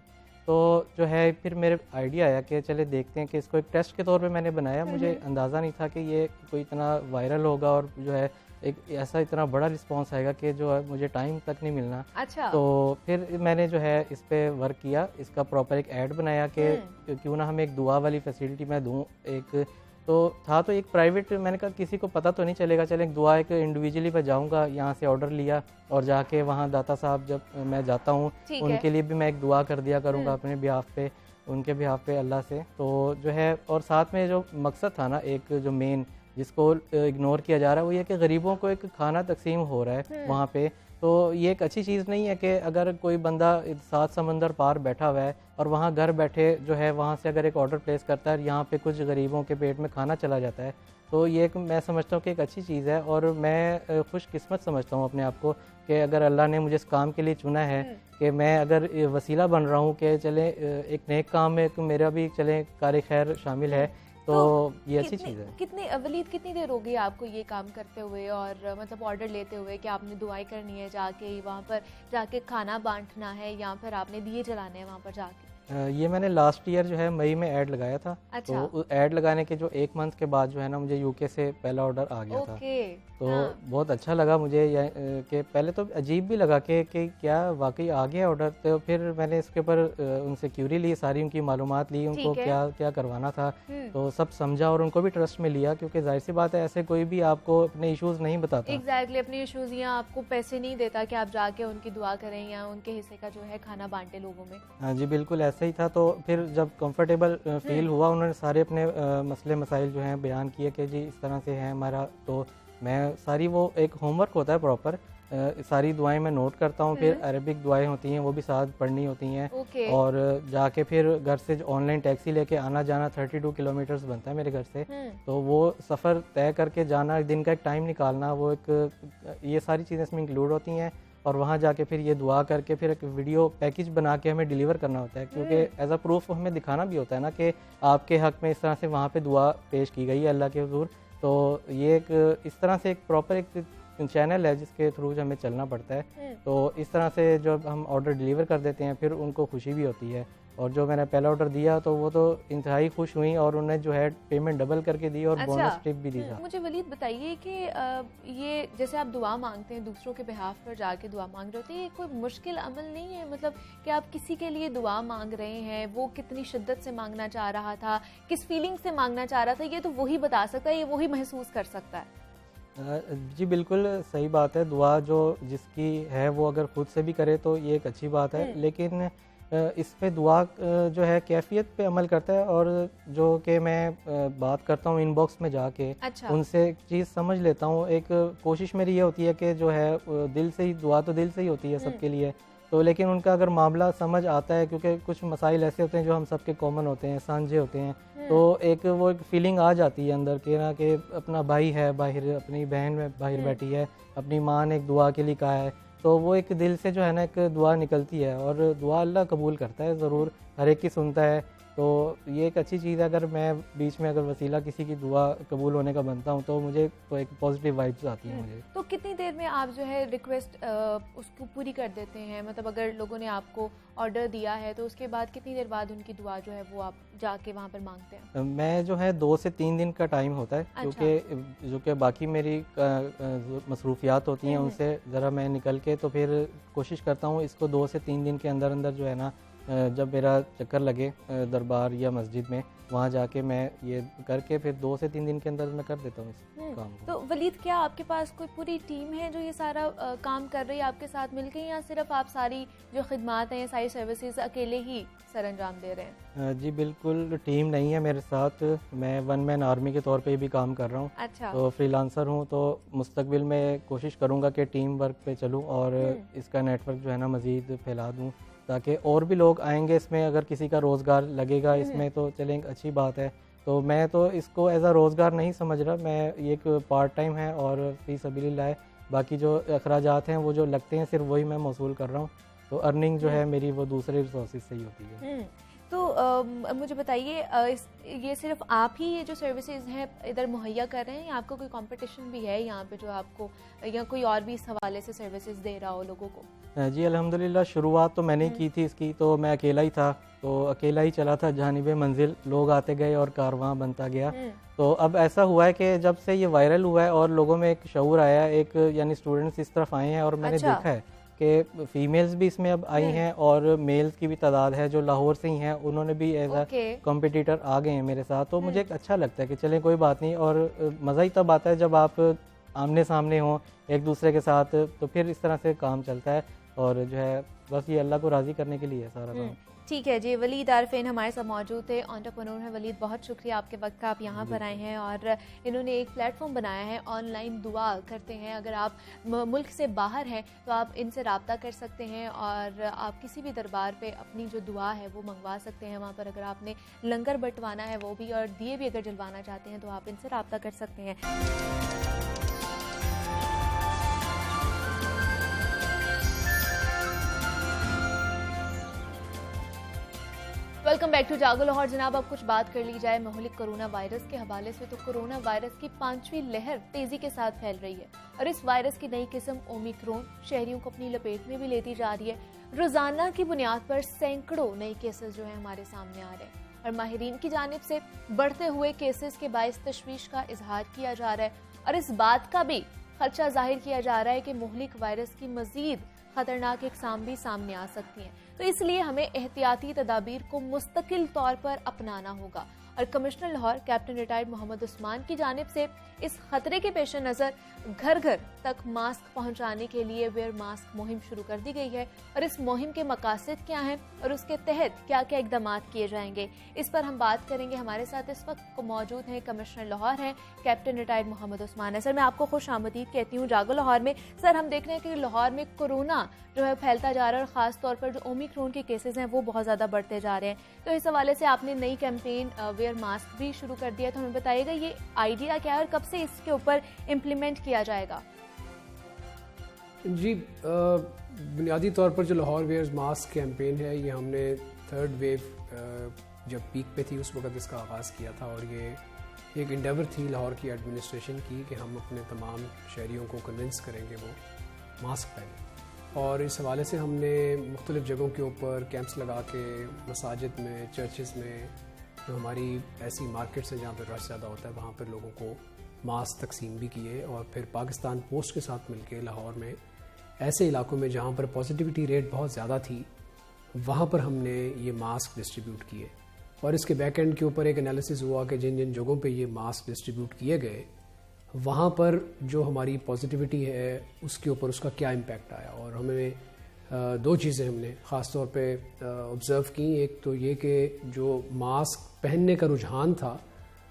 तो जो है फिर मेरे आइडिया आया कि चले देखते हैं कि इसको एक टेस्ट के तौर पे मैंने बनाया। मुझे अंदाज़ा नहीं था कि ये कोई इतना वायरल होगा और जो है एक ऐसा इतना बड़ा रिस्पांस आएगा कि जो है मुझे टाइम तक नहीं मिलना। अच्छा। तो फिर मैंने जो है इस पे वर्क किया, इसका प्रॉपर एक ऐड बनाया कि क्यों ना हम एक दुआ वाली फैसिलिटी मैं दूं। एक तो था तो एक प्राइवेट, मैंने कहा किसी को पता तो नहीं चलेगा, चले एक दुआ एक इंडिविजुअली मैं जाऊंगा, यहाँ से ऑर्डर लिया और जाके वहाँ दाता साहब जब मैं जाता हूँ उनके लिए भी मैं एक दुआ कर दिया करूँगा अपने बिहाफ पे, उनके बिहाफ पे अल्लाह से। तो जो है और साथ में जो मकसद था ना, एक जो मेन जिसको इग्नोर किया जा रहा है वो ये कि गरीबों को एक खाना तकसीम हो रहा है वहाँ पे। तो ये एक अच्छी चीज़ नहीं है कि अगर कोई बंदा 7 समंदर पार बैठा हुआ है और वहाँ घर बैठे जो है वहाँ से अगर एक ऑर्डर प्लेस करता है, यहाँ पे कुछ गरीबों के पेट में खाना चला जाता है। तो ये एक मैं समझता हूँ कि एक अच्छी चीज़ है और मैं खुशकिस्मत समझता हूँ अपने आप को कि अगर अल्लाह ने मुझे इस काम के लिए चुना है कि मैं अगर वसीला बन रहा हूँ कि चले एक नेक काम में मेरा भी चले कार खैर शामिल है। तो ये अच्छी चीज़ है। कितनी वलीद, कितनी देर हो गई आपको ये काम करते हुए और मतलब ऑर्डर लेते हुए कि आपने दुआएं करनी है जाके, वहाँ पर जाके खाना बांटना है या फिर आपने दिए जलाने हैं वहाँ पर जाके? ये मैंने लास्ट ईयर जो है मई में ऐड लगाया था। अच्छा। तो ऐड लगाने के जो 1 मंथ के बाद जो है ना मुझे यूके से पहला ऑर्डर आ गया था। तो हाँ। बहुत अच्छा लगा मुझे कि पहले तो अजीब भी लगा कि क्या वाकई आ गया ऑर्डर। तो फिर मैंने इसके ऊपर उनसे क्यूरी ली, सारी उनकी मालूमात ली, उनको क्या क्या करवाना था तो सब समझा और उनको भी ट्रस्ट में लिया, क्योंकि जाहिर सी बात है ऐसे कोई भी आपको अपने इश्यूज नहीं बताता। एग्जैक्टली, अपने इश्यूज या आपको पैसे नहीं देता कि आप जाके उनकी दुआ करें या उनके हिस्से का जो है खाना बांटे लोगों में। हाँ जी बिल्कुल ऐसा ही था। तो फिर जब कंफर्टेबल फील हुआ, उन्होंने सारे अपने मसले मसाइल जो हैं बयान किए कि जी इस तरह से है हमारा, तो मैं सारी वो एक होमवर्क होता है प्रॉपर, सारी दुआएं मैं नोट करता हूँ। फिर अरबिक दुआएं होती हैं वो भी साथ पढ़नी होती हैं। और जाके फिर घर से ऑनलाइन टैक्सी लेके आना जाना 32 किलोमीटर्स बनता है मेरे घर से। तो वो सफ़र तय करके जाना, दिन का एक टाइम निकालना, वो एक ये सारी चीज़ें इसमें इंक्लूड होती हैं। और वहाँ जाके फिर ये दुआ करके फिर एक वीडियो पैकेज बना के हमें डिलीवर करना होता है, क्योंकि एज अ प्रूफ हमें दिखाना भी होता है ना कि आपके हक़ में इस तरह से वहाँ पे दुआ पेश की गई है अल्लाह के हुजूर। तो ये एक इस तरह से एक प्रॉपर एक चैनल है जिसके थ्रू हमें चलना पड़ता है। तो इस तरह से जब हम ऑर्डर डिलीवर कर देते हैं फिर उनको खुशी भी होती है। और जो मैंने पहला ऑर्डर दिया तो वो तो इंतहाई खुश हुई और उन्हें जो है पेमेंट डबल करके दी और बोनस टिप भी दी था। मुझे वलीद बताइए कि ये जैसे आप दुआ मांगते हैं, दूसरों के बिहाफ पर जाके दुआ मांग रहे होते हैं, ये कोई मुश्किल अमल नहीं है? मतलब कि आप किसी के लिए दुआ मांग रहे हैं, वो कितनी शिद्दत से मांगना चाह रहा था, किस फीलिंग से मांगना चाह रहा था, ये तो वही बता सकता है, ये वही महसूस कर सकता है। जी बिल्कुल सही बात है। दुआ जो जिसकी है वो अगर खुद से भी करे तो ये एक अच्छी बात है, लेकिन इस पे दुआ जो है कैफियत पे अमल करता है। और जो कि मैं बात करता हूँ इनबॉक्स में जाके, अच्छा। उनसे एक चीज़ समझ लेता हूँ। एक कोशिश मेरी ये होती है कि जो है दिल से ही दुआ तो दिल से ही होती है सबके लिए, तो लेकिन उनका अगर मामला समझ आता है, क्योंकि कुछ मसाइल ऐसे होते हैं जो हम सबके कॉमन होते हैं, साझे होते हैं, तो वो एक फीलिंग आ जाती है अंदर के ना कि अपना भाई है बाहर, अपनी बहन में बाहर बैठी है, अपनी माँ ने एक दुआ के लिए कहा है, तो वो एक दिल से जो है ना एक दुआ निकलती है, और दुआ अल्लाह कबूल करता है ज़रूर, हर एक की सुनता है। तो ये एक अच्छी चीज़ है, अगर मैं बीच में अगर वसीला किसी की दुआ कबूल होने का बनता हूँ तो मुझे तो एक पॉजिटिव वाइब्स आती है मुझे। तो कितनी देर में आप जो है रिक्वेस्ट उसको पूरी कर देते हैं? मतलब अगर लोगों ने आपको ऑर्डर दिया है तो उसके बाद कितनी देर बाद उनकी दुआ जो है वो आप जाके वहाँ पर मांगते हैं? मैं जो है 2 से 3 दिन का टाइम होता है, क्योंकि जो कि बाकी मेरी मसरूफियात होती हैं उनसे ज़रा मैं निकल के, तो फिर कोशिश करता हूँ इसको 2 से 3 दिन के अंदर अंदर जो है ना, जब मेरा चक्कर लगे दरबार या मस्जिद में, वहाँ जाके मैं ये करके फिर 2 से 3 दिन के अंदर मैं कर देता हूँ इस काम को। तो वलीद, क्या आपके पास कोई पूरी टीम है जो ये सारा काम कर रही है आपके साथ मिलकर, या सिर्फ आप सारी जो खिदमात हैं, सारी सर्विसेज अकेले ही सर अंजाम दे रहे हैं? जी बिल्कुल, टीम नहीं है मेरे साथ, मैं वन मैन आर्मी के तौर पे भी काम कर रहा हूँ। अच्छा। तो फ्रीलांसर हूँ, तो मुस्तकबिल में कोशिश करूँगा कि टीम वर्क पे चलूँ और इसका नेटवर्क जो है ना मज़ीद फैला दूँ, ताकि और भी लोग आएंगे इसमें, अगर किसी का रोज़गार लगेगा इसमें तो चलें, अच्छी बात है। तो मैं तो इसको एज अ रोज़गार नहीं समझ रहा, मैं ये एक पार्ट टाइम है और फी सबीलिल्लाह है, बाकी जो अखराजात हैं वो जो लगते हैं सिर्फ वही मैं मौसूल कर रहा हूँ, तो अर्निंग जो है मेरी वो दूसरे रिसोर्सेज से ही होती है। तो मुझे बताइए, ये सिर्फ आप ही ये जो सर्विसेज हैं इधर मुहैया कर रहे हैं, या आपको कोई कंपटीशन भी है यहाँ पे जो आपको, या कोई और भी इस हवाले से सर्विसेज दे रहा हो लोगों को? जी अल्हम्दुलिल्लाह, शुरुआत तो मैंने की थी इसकी, तो मैं अकेला ही था, तो अकेला ही चला था जानिबे मंजिल, लोग आते गए और कारवां बनता गया। तो अब ऐसा हुआ है कि जब से ये वायरल हुआ है और लोगों में एक शऊर आया, एक यानी स्टूडेंट्स इस तरफ आए हैं, और मैंने देखा है कि फीमेल्स भी इसमें अब आई हैं और मेल्स की भी तादाद है जो लाहौर से ही हैं, उन्होंने भी एज अ कॉम्पिटिटर आ गए हैं मेरे साथ। तो मुझे एक अच्छा लगता है कि चलें कोई बात नहीं, और मज़ा ही तब आता है जब आप आमने सामने हों एक दूसरे के साथ, तो फिर इस तरह से काम चलता है, और जो है बस ये अल्लाह को राज़ी करने के लिए है सारा काम। ठीक है जी, वलीद आरफीन हमारे साथ मौजूद थे, एंटरप्रेन्योर है। वलीद, बहुत शुक्रिया आपके वक्त का, आप यहाँ पर आए हैं और इन्होंने एक प्लेटफॉर्म बनाया है, ऑनलाइन दुआ करते हैं। अगर आप मुल्क से बाहर हैं तो आप इनसे रब्ता कर सकते हैं और आप किसी भी दरबार पे अपनी जो दुआ है वो मंगवा सकते हैं। वहाँ पर अगर आपने लंगर बंटवाना है वो भी, और दिए भी अगर जलवाना चाहते हैं तो आप इनसे रब्ता कर सकते हैं। वेलकम बैक टू जागो लाहौर। जनाब, अब कुछ बात कर ली जाए महलिक कोरोना वायरस के हवाले से, तो कोरोना वायरस की 5वीं लहर तेजी के साथ फैल रही है और इस वायरस की नई किस्म ओमिक्रॉन शहरियों को अपनी लपेट में भी लेती जा रही है। रोजाना की बुनियाद पर सैकड़ों नए केसेस जो है हमारे सामने आ रहे हैं और माहिरीन की जानिब से बढ़ते हुए केसेस के बायस तशवीश का इजहार किया जा रहा है और इस बात का भी खदशा जाहिर किया जा रहा है कि महलिक वायरस की मजीद खतरनाक इकसाम भी सामने आ सकती हैं। तो इसलिए हमें एहतियाती तदाबीर को मुस्तकिल तौर पर अपनाना होगा और commissioner Lahore captain retired Mohammad Usman की जानिब से इस खतरे के पेश नज़र घर घर तक मास्क पहुंचाने के लिए वेयर मास्क मुहिम शुरू कर दी गई है और इस मुहिम के मकासद क्या हैं और उसके तहत क्या क्या इकदाम किए जाएंगे, इस पर हम बात करेंगे। हमारे साथ इस वक्त मौजूद हैं कमिश्नर लाहौर हैं कैप्टन रिटायर्ड मोहम्मद उस्मान है। सर, मैं आपको खुश आमदीद कहती हूँ जागो लाहौर में। सर, हम देख रहे हैं कि लाहौर में कोरोना जो है फैलता जा रहा है और ख़ास तौर पर जो ओमिक्रॉन के केसेस हैं वो बहुत ज़्यादा बढ़ते जा रहे हैं। तो इस हवाले से आपने नई कैंपेन वेयर मास्क भी शुरू कर दिया, तो हमें बताइएगा ये आइडिया क्या है और कब से इसके ऊपर इम्प्लीमेंट किया जाएगा? जी, बुनियादी तौर पर जो लाहौर वेयर्स मास्क कैंपेन है ये हमने 3rd वेव जब पीक पे थी उस वक्त इसका आगाज़ किया था और ये एक इंडेवर थी लाहौर की एडमिनिस्ट्रेशन की कि हम अपने तमाम शहरियों को कन्विंस करेंगे वो मास्क पहने। और इस हवाले से हमने मुख्तलिफ़ जगहों के ऊपर कैंप्स लगा के मसाजिद में, चर्चेज़ में, जो हमारी ऐसी मार्केट्स हैं जहाँ पर रश ज़्यादा होता है वहाँ पर लोगों को मास्क तकसीम भी किए। और फिर पाकिस्तान पोस्ट के साथ मिलके लाहौर में ऐसे इलाकों में जहाँ पर पॉजिटिविटी रेट बहुत ज़्यादा थी वहाँ पर हमने ये मास्क डिस्ट्रीब्यूट किए और इसके बैक एंड के ऊपर एक एनालिसिस हुआ कि जिन जिन जगहों पे ये मास्क डिस्ट्रीब्यूट किए गए वहाँ पर जो हमारी पॉजिटिविटी है उसके ऊपर उसका क्या इम्पैक्ट आया। और हमें 2 चीज़ें हमने ख़ास तौर पे ऑब्ज़र्व की। एक तो ये कि जो मास्क पहनने का रुझान था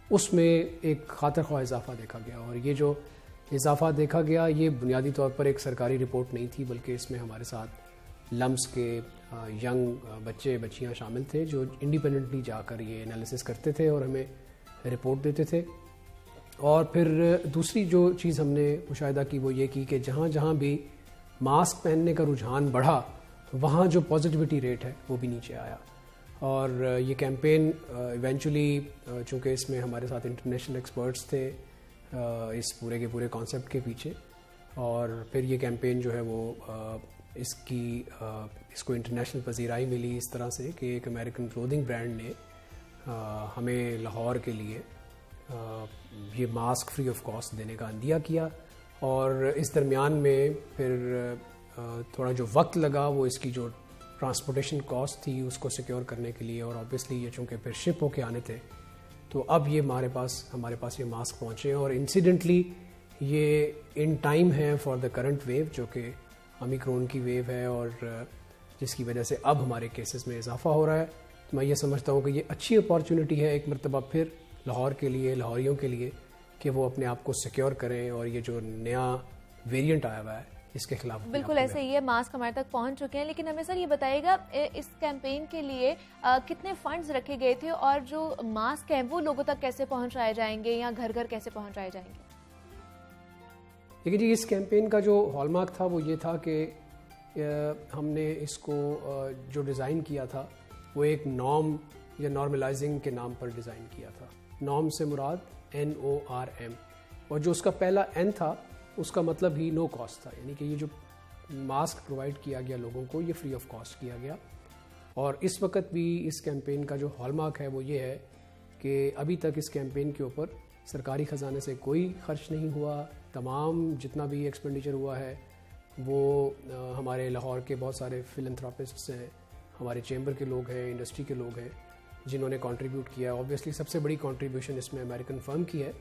उसमें एक खातिर ख्वाह इजाफा देखा गया और ये जो इजाफा देखा गया ये बुनियादी तौर पर एक सरकारी रिपोर्ट नहीं थी बल्कि इसमें हमारे साथ लम्स के यंग बच्चे बच्चियां शामिल थे जो इंडिपेंडेंटली जाकर ये एनालिसिस करते थे और हमें रिपोर्ट देते थे। और फिर दूसरी जो चीज़ हमने मुशाहिदा की वो ये की कि जहाँ जहाँ भी मास्क पहनने का रुझान बढ़ा वहाँ जो पॉजिटिविटी रेट है वो भी नीचे आया। और ये कैंपेन इवेंचुअली चूँकि इसमें हमारे साथ इंटरनेशनल एक्सपर्ट्स थे इस पूरे के पूरे कॉन्सेप्ट के पीछे, और फिर ये कैंपेन जो है वो इसको इंटरनेशनल पजीराई मिली इस तरह से कि एक अमेरिकन क्लोथिंग ब्रांड ने हमें लाहौर के लिए ये मास्क फ्री ऑफ कॉस्ट देने का अंदिया किया। और इस दरमियान में फिर थोड़ा जो वक्त लगा वो इसकी जो ट्रांसपोर्टेशन कॉस्ट थी उसको सिक्योर करने के लिए, और ऑब्वियसली ये चूँकि फिर शिप होके आने थे तो अब ये हमारे पास ये मास्क पहुँचे। और इंसिडेंटली ये इन टाइम है फॉर द करंट वेव जो कि ओमिक्रॉन की वेव है और जिसकी वजह से अब हमारे केसेस में इजाफा हो रहा है। तो मैं ये समझता हूँ कि ये अच्छी अपॉर्चुनिटी है एक मरतबा फिर लाहौर के लिए, लाहौरियों के लिए, कि वो अपने आप को सिक्योर करें और ये जो नया वेरिएंट आया हुआ है इसके खिलाफ। बिल्कुल ऐसे ही है, मास्क हमारे तक पहुंच चुके हैं। लेकिन हमें सर ये बताइएगा इस कैंपेन के लिए कितने फंड्स रखे गए थे और जो मास्क हैं वो लोगों तक कैसे पहुंचाए जाएंगे या घर घर कैसे पहुंचाए जाएंगे? देखिए जी, इस कैंपेन का जो हॉलमार्क था वो ये था कि हमने इसको जो डिज़ाइन किया था वो एक नॉर्म या नॉर्मलाइजिंग के नाम पर डिज़ाइन किया था। नॉर्म से मुराद NORM, और जो उसका पहला N था उसका मतलब ही नो कॉस्ट था, यानी कि ये जो मास्क प्रोवाइड किया गया लोगों को ये फ्री ऑफ कॉस्ट किया गया। और इस वक्त भी इस कैंपेन का जो हॉलमार्क है वो ये है कि अभी तक इस कैंपेन के ऊपर सरकारी ख़जाने से कोई खर्च नहीं हुआ। तमाम जितना भी एक्सपेंडिचर हुआ है वो हमारे लाहौर के बहुत सारे फिलंथ्रापिस्ट्स हैं, हमारे चेंबर के लोग हैं, इंडस्ट्री के लोग हैं जिन्होंने कंट्रीब्यूट किया। ऑब्वियसली सबसे बड़ी कंट्रीब्यूशन इसमें अमेरिकन फर्म की है।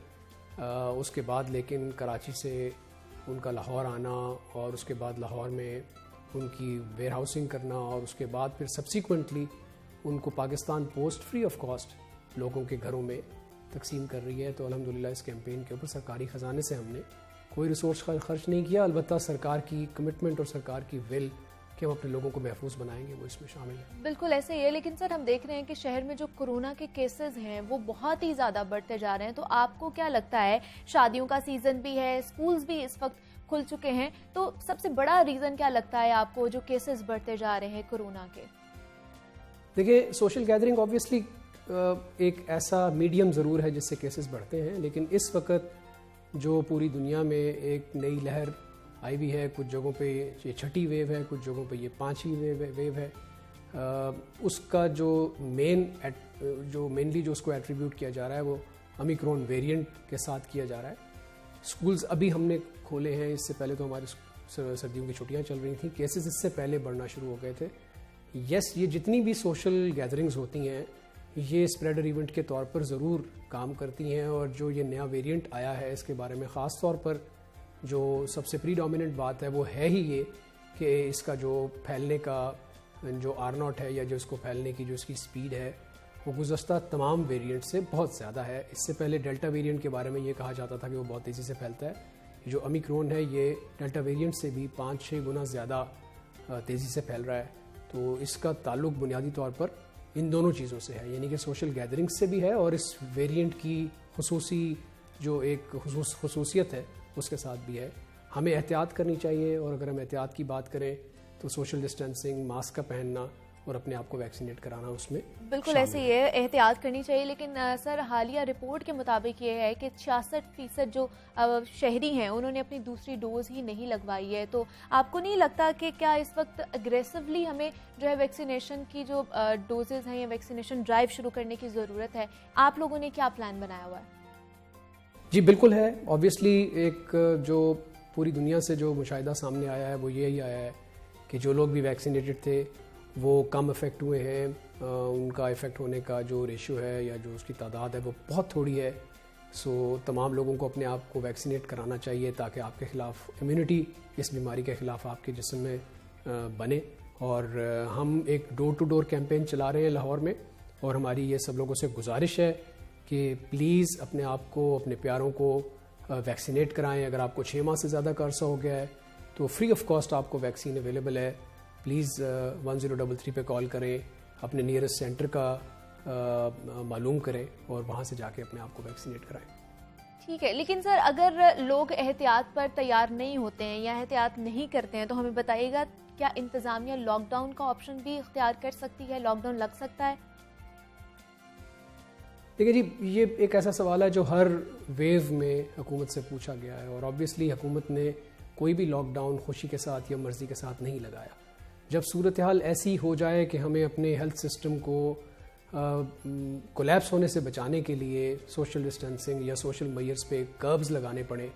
उसके बाद लेकिन कराची से उनका लाहौर आना और उसके बाद लाहौर में उनकी वेयर हाउसिंग करना और उसके बाद फिर सब्सिक्वेंटली उनको Pakistan post free of cost लोगों के घरों में तकसीम कर रही है। तो अल्हम्दुलिल्लाह इस कैंपेन के ऊपर सरकारी ख़जाने से हमने कोई रिसोर्स का खर्च नहीं किया। अलबत्ता सरकार की कमिटमेंट और सरकार की विल कि हम अपने लोगों को महफूज बनाएंगे वो इसमें शामिल है। बिल्कुल ऐसे ही है। लेकिन सर हम देख रहे हैं कि शहर में जो कोरोना के केसेस हैं वो बहुत ही ज़्यादा बढ़ते जा रहे हैं। तो आपको क्या लगता है, शादियों का सीज़न भी है, स्कूल्स भी इस वक्त खुल चुके हैं, तो सबसे बड़ा रीज़न क्या लगता है आपको जो केसेस बढ़ते जा रहे हैं कोरोना के? देखिए, सोशल गैदरिंग ऑब्वियसली एक ऐसा मीडियम ज़रूर है जिससे केसेस बढ़ते हैं, लेकिन इस वक्त जो पूरी दुनिया में एक नई लहर आई भी है, कुछ जगहों पे ये छठी वेव है, कुछ जगहों पे ये पांचवी वेव है, उसका जो मेनली जो उसको एट्रीब्यूट किया जा रहा है वो ओमिक्रॉन वेरिएंट के साथ किया जा रहा है। स्कूल्स अभी हमने खोले हैं, इससे पहले तो हमारी सर्दियों की छुट्टियां चल रही थी, केसेस इससे पहले बढ़ना शुरू हो गए थे। यस, ये जितनी भी सोशल गैदरिंग्स होती हैं ये स्प्रेडर इवेंट के तौर पर ज़रूर काम करती हैं, और जो ये नया वेरिएंट आया है इसके बारे में ख़ास तौर पर जो सबसे प्रीडोमिनेंट बात है वो है ही ये कि इसका जो फैलने का जो R0 है या जो इसको फैलने की जो इसकी स्पीड है वो गुज़श्ता तमाम वेरिएंट से बहुत ज़्यादा है। इससे पहले डेल्टा वेरिएंट के बारे में ये कहा जाता था कि वो बहुत तेज़ी से फैलता है। जो ओमिक्रॉन है ये डेल्टा वेरिएंट से भी 5-6 गुना ज़्यादा तेज़ी से फैल रहा है। तो इसका ताल्लुक बुनियादी तौर पर इन दोनों चीज़ों से है, यानी कि सोशल गैदरिंग से भी है और इस वेरिएंट की खुसूसी जो एक खुसूसियत है उसके साथ भी है। हमें एहतियात करनी चाहिए, और अगर हम एहतियात की बात करें तो सोशल डिस्टेंसिंग, मास्क का पहनना और अपने आप को वैक्सीनेट कराना उसमें बिल्कुल ऐसे ही है, एहतियात करनी चाहिए। लेकिन सर हालिया रिपोर्ट के मुताबिक ये है कि 66% जो शहरी हैं उन्होंने अपनी दूसरी डोज ही नहीं लगवाई है। तो आपको नहीं लगता कि क्या इस वक्त अग्रेसिवली हमें जो है वैक्सीनेशन की जो डोजेज हैं या वैक्सीनेशन ड्राइव शुरू करने की ज़रूरत है? आप लोगों ने क्या प्लान बनाया हुआ है? जी बिल्कुल है। ऑब्वियसली एक जो पूरी दुनिया से जो मुशाहिदा सामने आया है वो यही आया है कि जो लोग भी वैक्सीनेटेड थे वो कम इफ़ेक्ट हुए हैं, उनका इफ़ेक्ट होने का जो रेशियो है या जो उसकी तादाद है वो बहुत थोड़ी है। सो तमाम लोगों को अपने आप को वैक्सीनेट कराना चाहिए ताकि आपके ख़िलाफ़ इम्यूनिटी इस बीमारी के ख़िलाफ़ आपके जिस्म में बने। और हम एक डोर टू डोर कैंपेन चला रहे हैं लाहौर में, और हमारी ये सब लोगों से गुजारिश है कि प्लीज़ अपने आप को, अपने प्यारों को वैक्सीनेट कराएं। अगर आपको 6 माह से ज़्यादा का अरसा हो गया है तो फ्री ऑफ कॉस्ट आपको वैक्सीन अवेलेबल है। प्लीज़ 1033 पे कॉल करें, अपने नियरेस्ट सेंटर का मालूम करें और वहाँ से जाके अपने आप को वैक्सीनेट कराएं। ठीक है, लेकिन सर अगर लोग एहतियात पर तैयार नहीं होते हैं या एहतियात नहीं करते हैं तो हमें बताइएगा, क्या इंतज़ामिया लॉकडाउन का ऑप्शन भी इख्तियार कर सकती है? लॉकडाउन लग सकता है? देखिए जी, ये एक ऐसा सवाल है जो हर वेव में हुकूमत से पूछा गया है और ऑब्वियसली हुकूमत ने कोई भी लॉकडाउन खुशी के साथ या मर्ज़ी के साथ नहीं लगाया। जब सूरत हाल ऐसी हो जाए कि हमें अपने हेल्थ सिस्टम को कोलैप्स होने से बचाने के लिए सोशल डिस्टेंसिंग या सोशल मेजर्स पे कर्ब्स लगाने पड़े,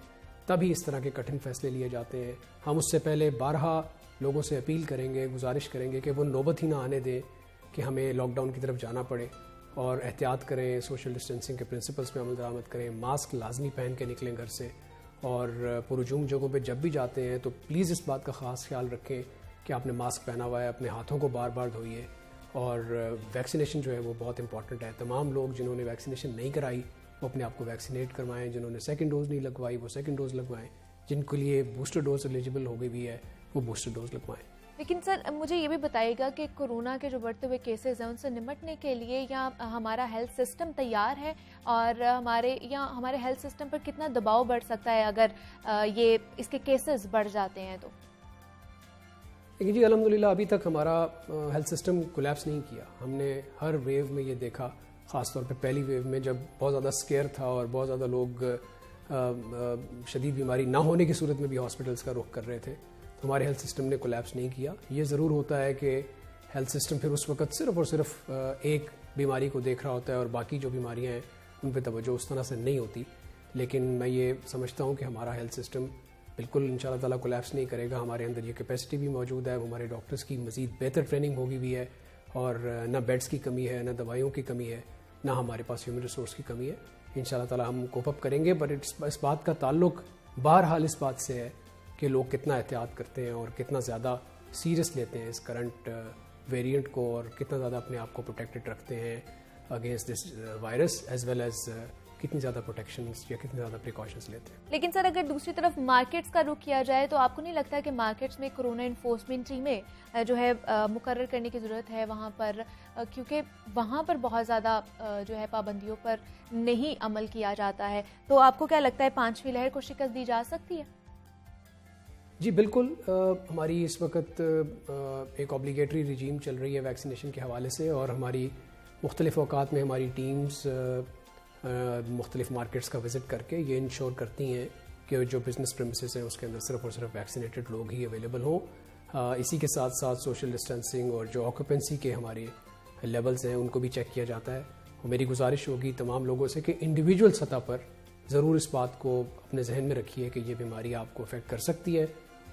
तभी इस तरह के कठिन फैसले लिए जाते हैं। हम उससे पहले बारहा लोगों से अपील करेंगे, गुजारिश करेंगे कि वो नौबत ही ना आने दें कि हमें लॉकडाउन की तरफ जाना पड़े और एहतियात करें, सोशल डिस्टेंसिंग के प्रिंसिपल्स पे अमल दरामद करें, मास्क लाजमी पहन के निकलें घर से और पुरजुम जगहों पे जब भी जाते हैं तो प्लीज़ इस बात का ख़ास ख्याल रखें कि आपने मास्क पहना हुआ है, अपने हाथों को बार बार धोइए और वैक्सीनेशन जो है वो बहुत इंपॉर्टेंट है। तमाम लोग जिन्होंने वैक्सीनेशन नहीं कराई वो अपने आप को वैक्सीनेट करवाएं, जिन्होंने सेकंड डोज नहीं लगवाई वो सेकंड डोज लगवाएं, जिनके लिए बूस्टर डोज एलिजिबल हो गई भी है वो बूस्टर डोज लगवाएं। लेकिन सर मुझे ये भी बताइएगा कि कोरोना के जो बढ़ते हुए केसेस हैं उनसे निपटने के लिए या हमारा हेल्थ सिस्टम तैयार है और हमारे हेल्थ सिस्टम पर कितना दबाव बढ़ सकता है अगर ये इसके केसेस बढ़ जाते हैं तो? देखिए जी, अल्हम्दुलिल्लाह अभी तक हमारा हेल्थ सिस्टम कोलैप्स नहीं किया। हमने हर वेव में ये देखा, ख़ासतौर पे पहली वेव में जब बहुत ज़्यादा स्केयर था और बहुत ज़्यादा लोग शदीद बीमारी ना होने की सूरत में भी हॉस्पिटल्स का रुख कर रहे थे, तो हमारे हेल्थ सिस्टम ने कोलैप्स नहीं किया। ये ज़रूर होता है कि हेल्थ सिस्टम फिर उस वक्त सिर्फ और सिर्फ एक बीमारी को देख रहा होता है और बाकी जो बीमारियाँ हैं उन पर तवज्जो उस तरह से नहीं होती। लेकिन मैं ये समझता हूँ कि हमारा हेल्थ सिस्टम बिल्कुल इंशाल्लाह ताला कोलैप्स नहीं करेगा। हमारे अंदर ये कैपेसिटी भी मौजूद है, हमारे डॉक्टर्स की मज़ीद बेहतर ट्रेनिंग होगी भी है और ना बेड्स की कमी है, ना दवाइयों की कमी है, ना हमारे पास ह्यूमन रिसोर्स की कमी है। इंशाल्लाह ताला हम कोप अप करेंगे। बट इस बात का ताल्लुक बहरहाल इस बात से है कि लोग कितना एहतियात करते हैं और कितना ज़्यादा सीरियस लेते हैं इस करंट वेरिएंट को और कितना ज़्यादा अपने आप को प्रोटेक्टेड रखते हैं against this virus as well as कितनी ज़्यादा प्रोटेक्शंस या कितनी ज़्यादा प्रिकॉशंस लेते हैं। लेकिन सर अगर दूसरी तरफ मार्केट्स का रुख किया जाए तो आपको नहीं लगता कि मार्केट्स में कोरोना इन्फोर्समेंट टीमें जो है मुकर्रर करने की ज़रूरत है वहाँ पर, क्योंकि वहाँ पर बहुत ज़्यादा जो है पाबंदियों पर नहीं अमल किया जाता है। तो आपको क्या लगता है पांचवी लहर को शिकस्त दी जा सकती है? जी बिल्कुल। हमारी इस वक्त एक ऑब्लिगेटरी रिजीम चल रही है वैक्सीनेशन के हवाले से और हमारी मुख्तलिफ औकात में हमारी टीम्स मुख्तलिफ मार्केट्स का विज़िट करके ये इंश्योर करती हैं कि जो बिज़नेस प्रेमिसेस हैं उसके अंदर सिर्फ और सिर्फ वैक्सीनेटेड लोग ही अवेलेबल हों। इसी के साथ साथ सोशल डिस्टेंसिंग और जो ऑक्यूपेंसी के हमारे लेवल्स हैं उनको भी चेक किया जाता है। और मेरी गुजारिश होगी तमाम लोगों से कि इंडिविजुअल सतह पर ज़रूर इस बात को अपने जहन में रखिए कि ये बीमारी आपको अफेक्ट कर सकती है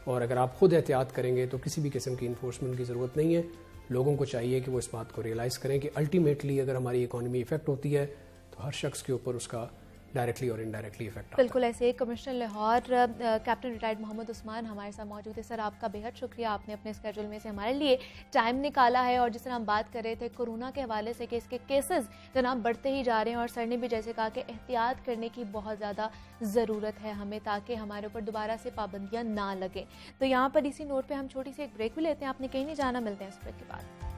और अगर आप खुद एहतियात करेंगे तो किसी भी किस्म की इन्फोर्समेंट की ज़रूरत नहीं है। लोगों को चाहिए कि वो इस बात को रियलाइज़ करें कि अल्टीमेटली अगर हमारी इकॉनमी इफेक्ट होती है तो हर शख्स के ऊपर उसका डायरेक्टली और इनडायरेक्टली इफेक्ट। बिल्कुल ऐसे एक commissioner Lahore captain retired Mohammad Usman हमारे साथ मौजूद है। सर आपका बेहद शुक्रिया, आपने अपने स्केड्यूल में से हमारे लिए टाइम निकाला है। और जिस तरह हम बात कर रहे थे कोरोना के हवाले से कि इसके केसेस जनाब बढ़ते ही जा रहे हैं और सर ने भी जैसे कहा कि एहतियात करने की बहुत ज़्यादा ज़रूरत है हमें ताकि हमारे ऊपर दोबारा से पाबंदियाँ ना लगें। तो यहाँ पर इसी नोट पर हम छोटी सी एक ब्रेक भी लेते हैं, आपने कहीं नहीं जाना, मिलते हैं इस ब्रेक के बाद।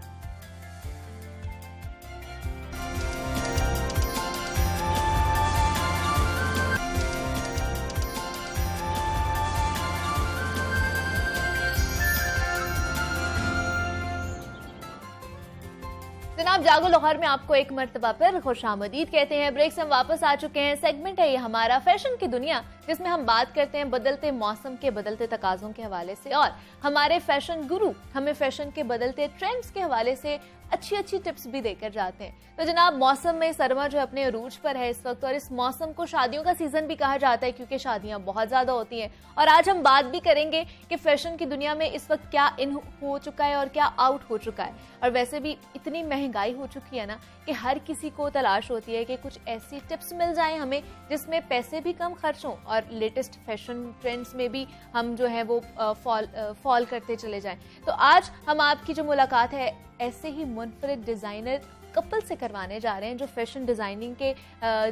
जनाब जागो लाहौर में आपको एक मर्तबा पर खुशामदीद कहते हैं। ब्रेक से हम वापस आ चुके हैं। सेगमेंट है ये हमारा फैशन की दुनिया, जिसमें हम बात करते हैं बदलते मौसम के बदलते तकाजों के हवाले से और हमारे फैशन गुरु हमें फैशन के बदलते ट्रेंड्स के हवाले से अच्छी अच्छी टिप्स भी देकर जाते हैं। तो जनाब मौसम में सरमा जो अपने अरूज पर है इस वक्त और इस मौसम को शादियों का सीजन भी कहा जाता है क्योंकि शादियां बहुत ज्यादा होती हैं। और आज हम बात भी करेंगे कि फैशन की दुनिया में इस वक्त क्या इन हो चुका है और क्या आउट हो चुका है। और वैसे भी इतनी महंगाई हो चुकी है ना कि हर किसी को तलाश होती है कि कुछ ऐसी टिप्स मिल जाएं हमें जिसमें पैसे भी कम खर्च हों और लेटेस्ट फैशन ट्रेंड्स में भी हम जो है वो फॉल करते चले जाएं। तो आज हम आपकी जो मुलाकात है ऐसे ही मुनफरिद डिजाइनर कपल से करवाने जा रहे हैं जो फैशन डिज़ाइनिंग के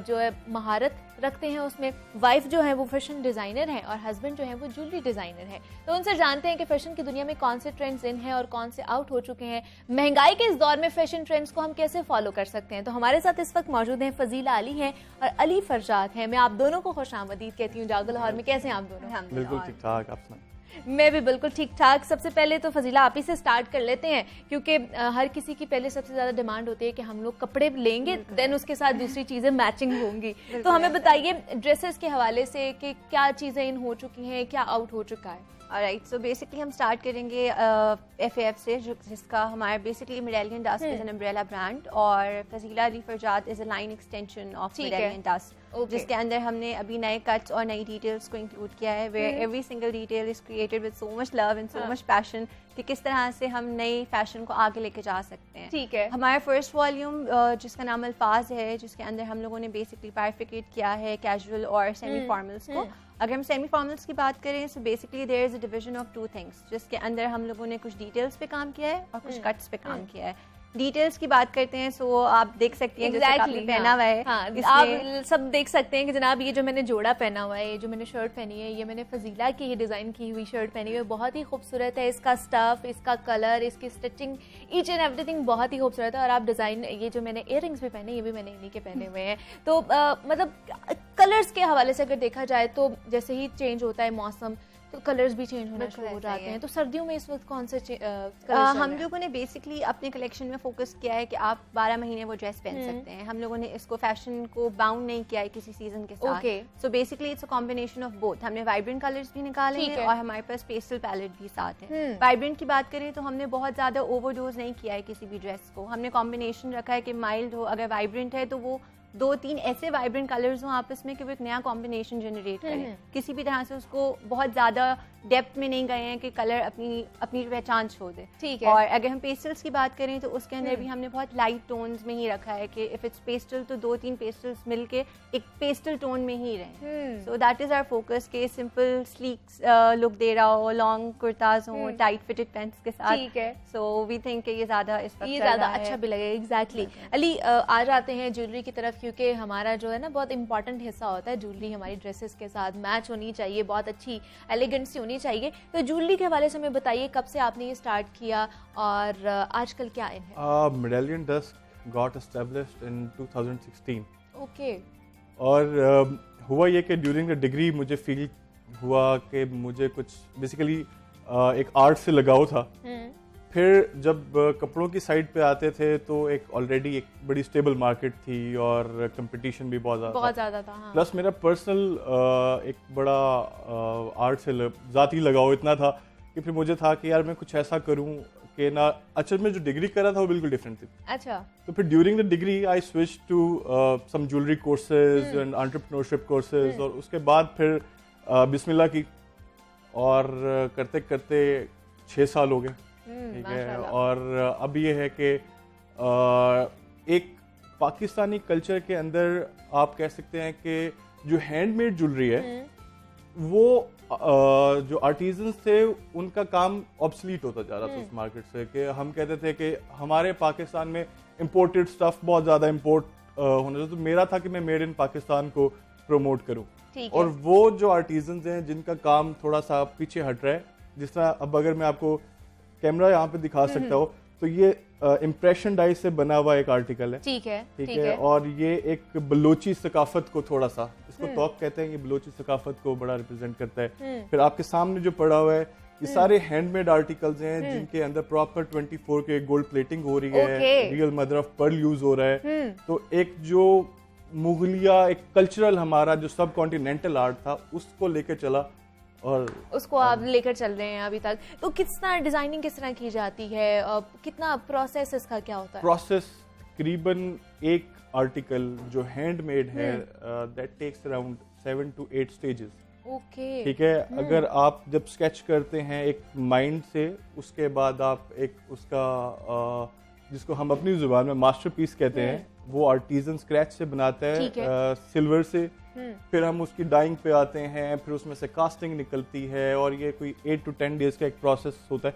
जो है महारत रखते हैं। उसमें वाइफ जो है वो फैशन डिज़ाइनर है और हस्बैंड जो है वो ज्वेलरी डिज़ाइनर है। तो उनसे जानते हैं कि फैशन की दुनिया में कौन से ट्रेंड्स इन हैं और कौन से आउट हो चुके हैं। महंगाई के इस दौर में फैशन ट्रेंड्स को हम कैसे फॉलो कर सकते हैं। तो हमारे साथ इस वक्त मौजूद हैं फजीला अली हैं और अली फरजाद हैं। मैं आप दोनों को खुशामदीद कहती हूँ जागो लाहौर में। कैसे हैं आप दोनों? बिल्कुल ठीक ठाक, आप सुनाएं। मैं भी बिल्कुल ठीक ठाक। सबसे पहले तो फजीला आप ही से स्टार्ट कर लेते हैं क्योंकि हर किसी की पहले सबसे ज्यादा डिमांड होती है कि हम लोग कपड़े लेंगे देन उसके साथ दूसरी चीजें मैचिंग होंगी। तो हमें बताइए ड्रेसेस के हवाले से कि क्या चीजें इन हो चुकी हैं, क्या आउट हो चुका है। राइट, सो बेसिकली हम स्टार्ट करेंगे FAF से, जिसका हमारा basically medallion dust is an umbrella brand और Fazila Ali Farzad is a line extension of medallion dust, जिसके अंदर हमने अभी नए कट्स और नई डिटेल्स को इंक्लूड किया है where every single detail is created with so much love and so much passion कि किस तरह से हम नए फैशन को आगे लेके जा सकते हैं। ठीक है, हमारा फर्स्ट वॉल्यूम जिसका नाम अल्फाज है, जिसके अंदर हम लोगों ने बेसिकली बाइफिकेट किया है कैजुअल और सेमी फॉर्मल्स को। अगर हम सेमी फॉर्मल्स की बात करें so basically there is a division of 2 things, जिसके अंदर हम लोगों ने कुछ डिटेल्स पे काम किया है और कुछ कट्स पे काम किया है। डिटेल्स की बात करते हैं सो आप देख सकते हैं exactly, पहना हुआ है। हाँ, आप सब देख सकते हैं कि जनाब ये जो मैंने जोड़ा पहना हुआ है, ये जो मैंने शर्ट पहनी है, ये मैंने फजीला की ही डिज़ाइन की हुई शर्ट पहनी हुई है। बहुत ही खूबसूरत है, इसका स्टफ, इसका कलर, इसकी स्टिचिंग, ईच एंड एवरीथिंग बहुत ही खूबसूरत है। और आप डिज़ाइन, ये जो मैंने इयर रिंग्स भी पहने, ये भी मैंने इन्हीं के पहने हुए हैं। तो मतलब कलर्स के हवाले से अगर देखा जाए तो जैसे ही चेंज होता है मौसम तो कलर्स भी चेंज होना शुरू हो जाते हैं। तो सर्दियों में इस वक्त कौन से हम लोगों ने बेसिकली अपने कलेक्शन में फोकस किया है कि आप 12 महीने वो ड्रेस पहन सकते हैं। हम लोगों ने इसको फैशन को बाउंड नहीं किया है किसी सीजन के साथ। So basically it's a combination of both. हमने वाइब्रेंट कलर्स भी निकाले हैं और हमारे पास पेस्टल पैलेट भी साथ है। वाइब्रेंट की बात करें तो हमने बहुत ज्यादा ओवरडोज नहीं किया है किसी भी ड्रेस को। हमने कॉम्बिनेशन रखा है कि माइल्ड हो, अगर वाइब्रेंट है तो वो 2-3 ऐसे वाइब्रेंट कलर्स हों आपस में कि वो एक नया कॉम्बिनेशन जनरेट करें। किसी भी तरह से उसको बहुत ज्यादा डेप्थ में नहीं गए हैं कि कलर अपनी पहचान छोड़ दे। ठीक है। और अगर हम पेस्टल्स की बात करें तो उसके अंदर भी हमने बहुत लाइट टोन्स में ही रखा है कि इफ इट्स पेस्टल तो 2-3 पेस्टल्स मिलके एक पेस्टल टोन में ही रहें। So that is our focus कि सिंपल स्लीक लुक दे रहा हो, लॉन्ग कुर्ताज हो टाइट फिटेड पैंट्स के साथ। ठीक है। सो वी थिंक ये ज्यादा अच्छा भी लगेगा। एग्जैक्टली। अली आ जाते हैं ज्वेलरी की तरफ, क्योंकि हमारा जो है ना बहुत इंपॉर्टेंट हिस्सा होता है ज्वेलरी। हमारी ड्रेसेस के साथ मैच होनी चाहिए, बहुत अच्छी एलिगेंट सी होनी चाहिए। तो ज्वेलरी के हवाले से हमें बताइए कब से आपने ये स्टार्ट किया और आजकल क्या इन है? Medallion dust got established in 2016। Okay. और हुआ ये कि ड्यूरिंग द डिग्री मुझे फील हुआ कि मुझे कुछ बेसिकली एक आर्ट से लगाव था। फिर जब कपड़ों की साइड पे आते थे तो एक ऑलरेडी एक बड़ी स्टेबल मार्केट थी और कंपटीशन भी बहुत ज़्यादा था। हाँ। प्लस मेरा पर्सनल एक बड़ा आर्ट से ज़ाती लगाव इतना था कि फिर मुझे था कि यार मैं कुछ ऐसा करूं कि ना, अच्छा मैं जो डिग्री कर रहा था वो बिल्कुल डिफरेंट थी। अच्छा। तो फिर during the degree I switch to some jewellery courses and entrepreneurship courses और उसके बाद फिर बिस्मिल्लाह की और करते करते 6 साल हो गए। ठीक है। और अब ये है कि एक पाकिस्तानी कल्चर के अंदर आप कह सकते हैं कि जो हैंडमेड ज्वेलरी है वो जो आर्टिजन्स थे उनका काम ऑब्सलीट होता जा रहा था उस मार्केट से। कि हम कहते थे कि हमारे पाकिस्तान में इम्पोर्टेड स्टफ बहुत ज़्यादा इम्पोर्ट होना चाहिए। तो मेरा था कि मैं मेड इन पाकिस्तान को प्रमोट करूं। और वो जो आर्टिजन्स हैं जिनका काम थोड़ा सा पीछे हट रहा है, जिस तरह अब अगर मैं आपको कैमरा यहाँ पे दिखा सकता हो तो ये इम्प्रेशन डाई से बना हुआ एक आर्टिकल है। ठीक है। और ये एक बलोची सकाफत को थोड़ा सा, इसको तौक कहते हैं, ये बलोची सकाफत को बड़ा रिप्रेजेंट करता है। फिर आपके सामने जो पड़ा हुआ है ये सारे हैंडमेड आर्टिकल्स हैं जिनके अंदर प्रॉपर 24 के गोल्ड प्लेटिंग हो रही है, real mother of pearl use हो रहा है। तो एक जो मुगलिया एक कल्चरल हमारा जो सब कॉन्टिनेंटल आर्ट था उसको लेके चला और उसको आप लेकर चल रहे हैं अभी तक। तो कितना डिजाइनिंग किस तरह की जाती है, कितना प्रोसेस इसका क्या होता है? प्रोसेस करीबन एक आर्टिकल जो हैंडमेड है that takes around 7 to 8 stages. Okay. ठीक है। अगर आप जब स्केच करते हैं एक माइंड से, उसके बाद आप एक उसका जिसको हम अपनी जुबान में मास्टरपीस कहते हैं वो आर्टिजन स्क्रैच से बनाता है सिल्वर से। फिर हम उसकी डाइंग पे आते हैं, फिर उसमें से कास्टिंग निकलती है और ये कोई 8 to 10 डेज का एक प्रोसेस होता है।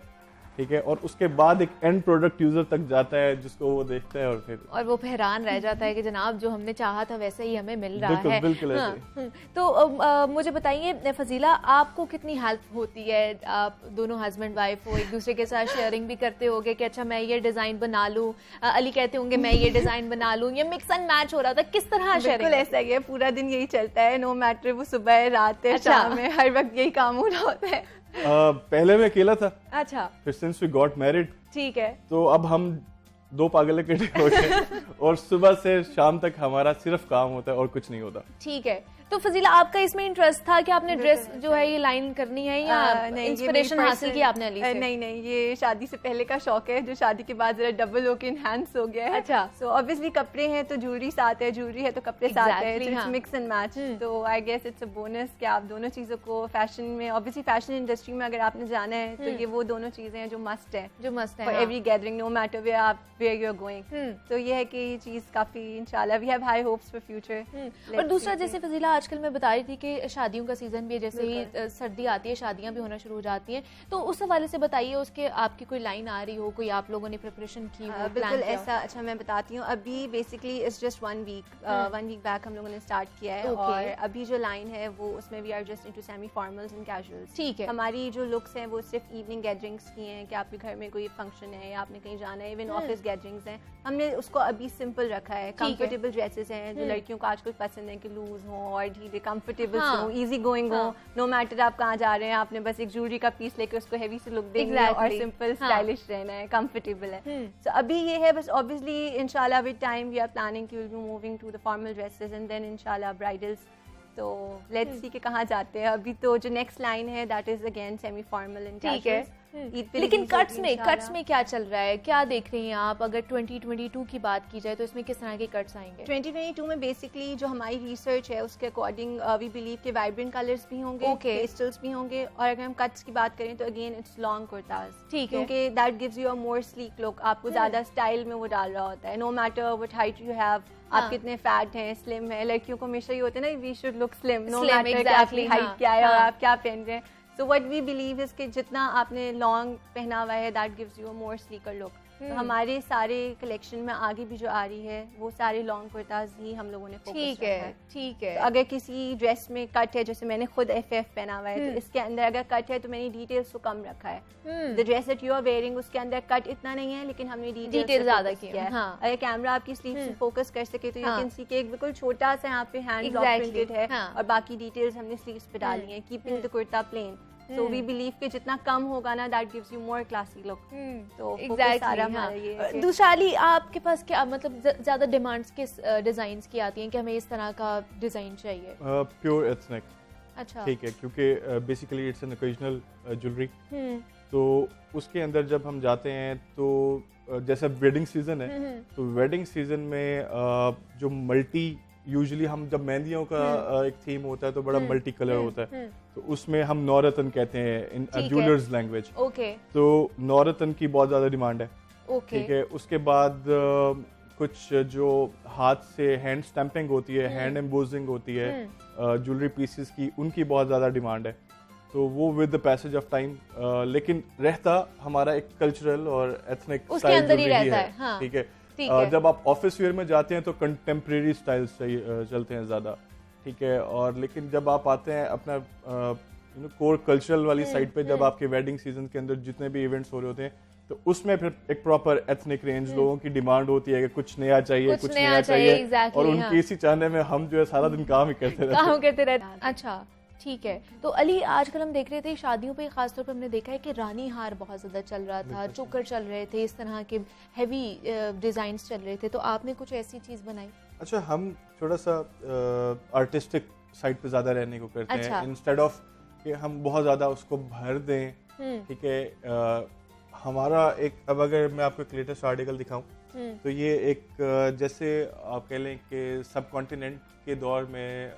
ठीक है, और उसके बाद एक एंड प्रोडक्ट यूजर तक जाता है जिसको वो देखता है और वो हैरान रह जाता है कि जनाब जो हमने चाहा था वैसे ही हमें मिल रहा है। बिल्कुल हाँ। तो मुझे बताइए फजीला, आपको कितनी हेल्प होती है? आप दोनों हस्बैंड वाइफ हो, एक दूसरे के साथ शेयरिंग भी करते होगे कि अच्छा मैं ये डिजाइन बना लूं, अली कहते होंगे मैं ये डिजाइन बना लूं, ये मिक्स एंड मैच हो रहा था, किस तरह शेयरिंग? बिल्कुल ऐसा ही है, पूरा दिन यही चलता है, नो मैटर वो सुबह है रात है शाम है, हर वक्त यही काम हो रहा होता है। पहले मैं अकेला था, अच्छा, फिर सिंस वी गॉट मैरिड, ठीक है, तो अब हम 2 पागल इकट्ठे हो गए और सुबह से शाम तक हमारा सिर्फ काम होता है और कुछ नहीं होता। ठीक है। तो फजीला आपका इसमें इंटरेस्ट था कि आपने ड्रेस जो है ये लाइन करनी है या इंस्पिरेशन हासिल की आपने अली से? नहीं, ये शादी से पहले का शौक है जो शादी के बाद जरा डबल होके इनहैंस हो गया है। अच्छा। सो ऑब्वियसली कपड़े हैं तो ज्वेलरी साथ है, ज्वेलरी है तो कपड़े साथ है, इट्स मिक्स एंड मैच। तो I guess it's a bonus कि आप दोनों चीजों को फैशन में, ऑब्वियसली फैशन इंडस्ट्री में अगर आपने जाना है तो ये वो दोनों चीजें हैं जो मस्ट है for every gathering, no matter where you are going. तो ये है कि ये चीज काफी इंशाल्लाह we have high hopes for future. और दूसरा जैसे फजीला आजकल मैं बता रही थी कि शादियों का सीजन भी है, जैसे ही सर्दी आती है शादियां भी होना शुरू हो जाती हैं, तो उस हवाले से बताइए उसके आपकी कोई लाइन आ रही हो, कोई आप लोगों ने प्रिपरेशन की हो? बिल्कुल ऐसा। अच्छा मैं बताती हूँ, अभी basically it's just 1 week back हम लोगों ने स्टार्ट किया है। और अभी जो लाइन है वो उसमें we are just into semi formals and casuals. ठीक है। हमारी जो लुक्स हैं वो सिर्फ इवनिंग गैदरिंग्स की हैं कि आपके घर में कोई फंक्शन है या आपने कहीं जाना है, इवन ऑफिस गैदरिंग्स हैं, हमने उसको अभी सिंपल रखा है। कंफर्टेबल ड्रेसेस हैं जो लड़कियों को आजकल पसंद है कि लूज हो और ढीले कंफर्टेबल हो, इजी गोइंग हो, नो मैटर आप कहाँ जा रहे हैं, आपने बस एक ज्वेलरी का पीस लेके उसको हेवी से लुक देनी है और सिंपल स्टाइलिश रहना है, कंफर्टेबल है। सो अभी ये है बस, ऑब्वियसली इंशाल्लाह with time we are planning to be moving to the formal dresses and then इंशाल्लाह ब्राइडल्स। तो लेट्स सी कि कहाँ जाते हैं। अभी तो जो नेक्स्ट लाइन है that is again semi formal and casual. लेकिन कट्स में क्या चल रहा है, क्या देख रही हैं आप? अगर 2022 की बात की जाए तो इसमें किस तरह के कट्स आएंगे? 2022 में बेसिकली जो हमारी रिसर्च है उसके अकॉर्डिंग वी बिलीव के वाइब्रेंट कलर्स भी होंगे, पेस्टल्स भी होंगे, और अगर हम कट्स की बात करें तो अगेन इट्स लॉन्ग कुर्ताज। ठीक है, क्योंकि that gives you a more sleek look, आपको ज्यादा स्टाइल में वो डाल रहा होता है, no matter what height you have, आप कितने फैट हैं, स्लिम है। लड़कियों को हमेशा ये होता है ना, we should look slim, no matter कि आपकी हाइट क्या है और आप क्या पहन रहे हैं। So what we believe is कि जितना आपने लॉन्ग पहना हुआ है that gives you a more sleeker look। तो हमारे सारे कलेक्शन में आगे भी जो आ रही है वो सारे लॉन्ग कुर्ताज ही हम लोगों ने फोकस ठीक है। ठीक है, तो अगर किसी ड्रेस में कट है, जैसे मैंने खुद FF पहना हुआ है, तो इसके अंदर अगर कट है तो मैंने डिटेल्स को कम रखा है। The dress that you are wearing उसके अंदर कट इतना नहीं है लेकिन हमने डिटेल ज्यादा किया है। अगर कैमरा आपकी स्लीव से फोकस कर सके तो यू कैन सी के एक बिल्कुल छोटा सा यहाँ पे हैंड ब्लॉक प्रिंटेड है और बाकी डिटेल्स हमने स्लीव्स पे डाली है, keeping the kurta plain. So we believe कि जितना कम होगा ना that gives you more classy look। तो exactly, दूसरा अली आपके पास क्या मतलब ज्यादा डिमांड्स किस डिजाइन्स की आती हैं कि हमें इस तरह का डिजाइन चाहिए? Pure ethnic. अच्छा, ठीक है, क्योंकि basically it's an occasional jewellery, तो उसके अंदर जब हम जाते हैं तो जैसे वेडिंग सीजन है तो वेडिंग सीजन में जो मल्टी, यूजुअली हम जब मेहंदियों का एक थीम होता है तो बड़ा मल्टी कलर होता है, तो उसमें हम नौरतन कहते हैं इन ज्वेलर्स लैंग्वेज। तो नौरतन की बहुत ज्यादा डिमांड है। ठीक है, उसके बाद कुछ जो हाथ से हैंड स्टैंपिंग होती है, हैंड एम्बोजिंग होती है ज्वेलरी पीसेस की, उनकी बहुत ज्यादा डिमांड है। तो वो with the passage of time लेकिन रहता हमारा एक कल्चरल और एथनिक स्टाइल ज्वेलरी है। ठीक है, जब आप ऑफिस वेयर में जाते हैं तो कंटेम्प्रेरी स्टाइल्स चलते हैं ज़्यादा। ठीक है, और लेकिन जब आप आते हैं अपना कोर कल्चरल वाली साइड पे, जब आपके वेडिंग सीजन के अंदर जितने भी इवेंट्स हो रहे होते हैं तो उसमें फिर एक प्रॉपर एथनिक रेंज लोगों की डिमांड होती है कि कुछ नया चाहिए, कुछ नया चाहिए, और उनकी इसी चाहने में हम जो है सारा दिन काम ही करते रहते हैं। अच्छा, ठीक है। तो अली आजकल हम देख रहे थे शादियों पे खासतौर पे हमने देखा है कि रानी हार बहुत ज्यादा चल रहा था, चोकर चल रहे थे, इस तरह के हेवी डिजाइन्स चल रहे थे, तो आपने कुछ ऐसी चीज बनाई? अच्छा, हम थोड़ा सा आर्टिस्टिक साइड पे ज्यादा रहने को करते हैं, इंस्टेड ऑफ कि हम बहुत ज्यादा उसको भर दें। ठीक है, हमारा एक, अब अगर मैं आपको एक लेटेस्ट आर्टिकल दिखाऊं तो ये एक जैसे आप कह लें कि सब कॉन्टिनेंट के दौर में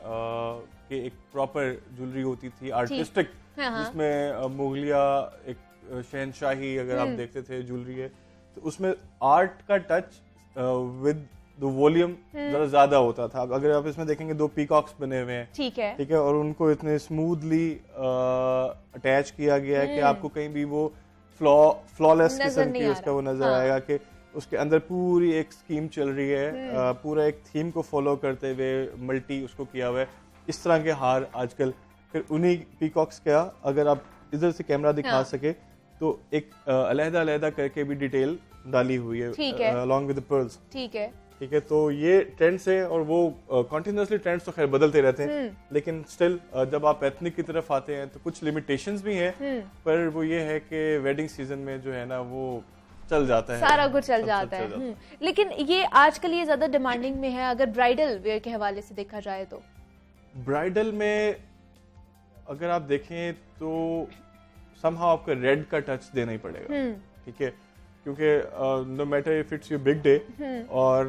कि एक प्रॉपर ज्वेलरी होती थी आर्टिस्टिक, जिसमें मुगलिया एक शहनशाही अगर आप देखते थे ज्वेलरी है, तो उसमें आर्ट का टच विद द वॉल्यूम जरा ज्यादा होता था। अगर आप इसमें देखेंगे 2 पीकॉक्स बने हुए हैं, ठीक है, और उनको इतने स्मूथली अटैच किया गया है कि आपको कहीं भी वो फ्लॉलेस नजर किस्म नहीं की आ उसका रहा। वो नजर हाँ। आएगा कि उसके अंदर पूरी एक स्कीम चल रही है, पूरा एक थीम को फॉलो करते हुए मल्टी उसको किया हुआ है। इस तरह के हार आजकल, फिर उन्हीं पीकॉक्स का अगर आप इधर से कैमरा दिखा हाँ। सके तो एक अलहदा करके भी डिटेल डाली हुई ठीक है है। Along with the pearls. ठीक है। ठीक है, तो ये ट्रेंड्स हैं और वो कॉन्टिन्यूसली ट्रेंड्स तो खैर बदलते रहते हैं, लेकिन स्टिल जब आप एथनिक की तरफ आते हैं तो कुछ लिमिटेशंस भी हैं, पर वो ये है कि वेडिंग सीजन में जो है ना वो चल जाता है, सारा कुछ चल सब जाता चल है। लेकिन ये आजकल ये ज्यादा डिमांडिंग में है अगर ब्राइडल वेयर के हवाले से देखा जाए तो। ब्राइडल में अगर आप देखें तो समहाउ आपको रेड का टच देना ही पड़ेगा, ठीक है, क्योंकि no matter if it's your big day और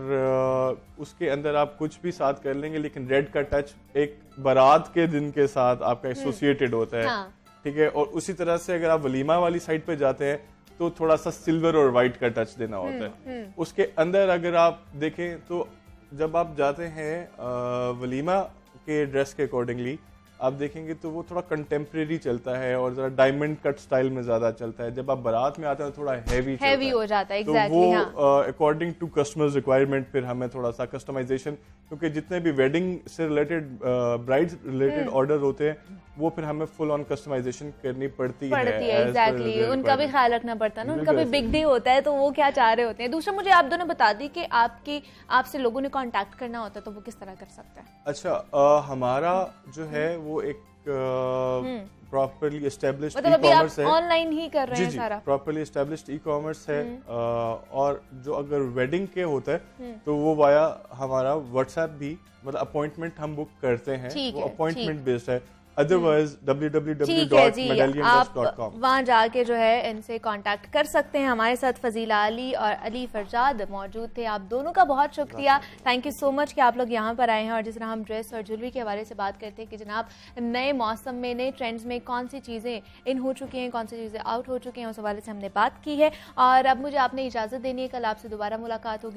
उसके अंदर आप कुछ भी साथ कर लेंगे, लेकिन रेड का टच एक बारात के दिन के साथ आपका एसोसिएटेड होता है। हाँ। ठीक है, और उसी तरह से अगर आप वलीमा वाली साइड पे जाते हैं तो थोड़ा सा सिल्वर और वाइट का टच देना होता है। उसके अंदर अगर आप देखें तो जब आप जाते हैं वलीमा के ड्रेस के अकॉर्डिंगली आप देखेंगे तो वो थोड़ा कंटेम्प्रेरी चलता है और जरा डायमंड कट स्टाइल में ज्यादा चलता है। जब आप बारात में आते हैं तो थोड़ा हैवी हो जाता है। तो एग्जैक्टली, वो हाँ। अकॉर्डिंग टू कस्टमर्स रिक्वायरमेंट फिर हमें थोड़ा सा कस्टमाइजेशन, क्योंकि जितने भी वेडिंग से रिलेटेड ब्राइड्स रिलेटेड ऑर्डर होते हैं वो फिर हमें फुल ऑन कस्टमाइजेशन करनी पड़ती है। एग्जैक्टली, उनका भी ख्याल रखना पड़ता है ना, उनका भी बिग डे होता है तो वो क्या चाह रहे होते हैं। दूसरा मुझे आप दोनों बता दी कि आपसे लोगों ने कांटेक्ट करना होता है तो वो किस तरह कर सकते हैं? अच्छा, हमारा जो है वो एक प्रॉपरली एस्टेब्लिश्ड मतलब अभी ई-कॉमर्स आप है। ऑनलाइन ही कर रहे हैं सारा? प्रॉपरली एस्टेब्लिश्ड ई-कॉमर्स है, और जो अगर वेडिंग के होता है तो वो वाया हमारा व्हाट्सएप भी, मतलब अपॉइंटमेंट हम बुक करते हैं, वो अपॉइंटमेंट बेस्ड है। अदरवाइज www.medallion.com वहाँ जाके जो है इनसे कांटेक्ट कर सकते हैं। हमारे साथ फजीला अली और अली फरजाद मौजूद थे। आप दोनों का बहुत शुक्रिया, थैंक यू सो मच कि आप लोग यहाँ पर आए हैं। और जिस तरह हम ड्रेस और ज्वेलरी के हवाले से बात करते हैं कि जनाब नए मौसम में नए ट्रेंड्स में कौन सी चीज़ें इन हो चुकी हैं, कौन सी चीज़ें आउट हो चुकी हैं, उस हवाले से हमने बात की है। और अब मुझे आपने इजाज़त देनी है, कल आपसे दोबारा मुलाकात होगी।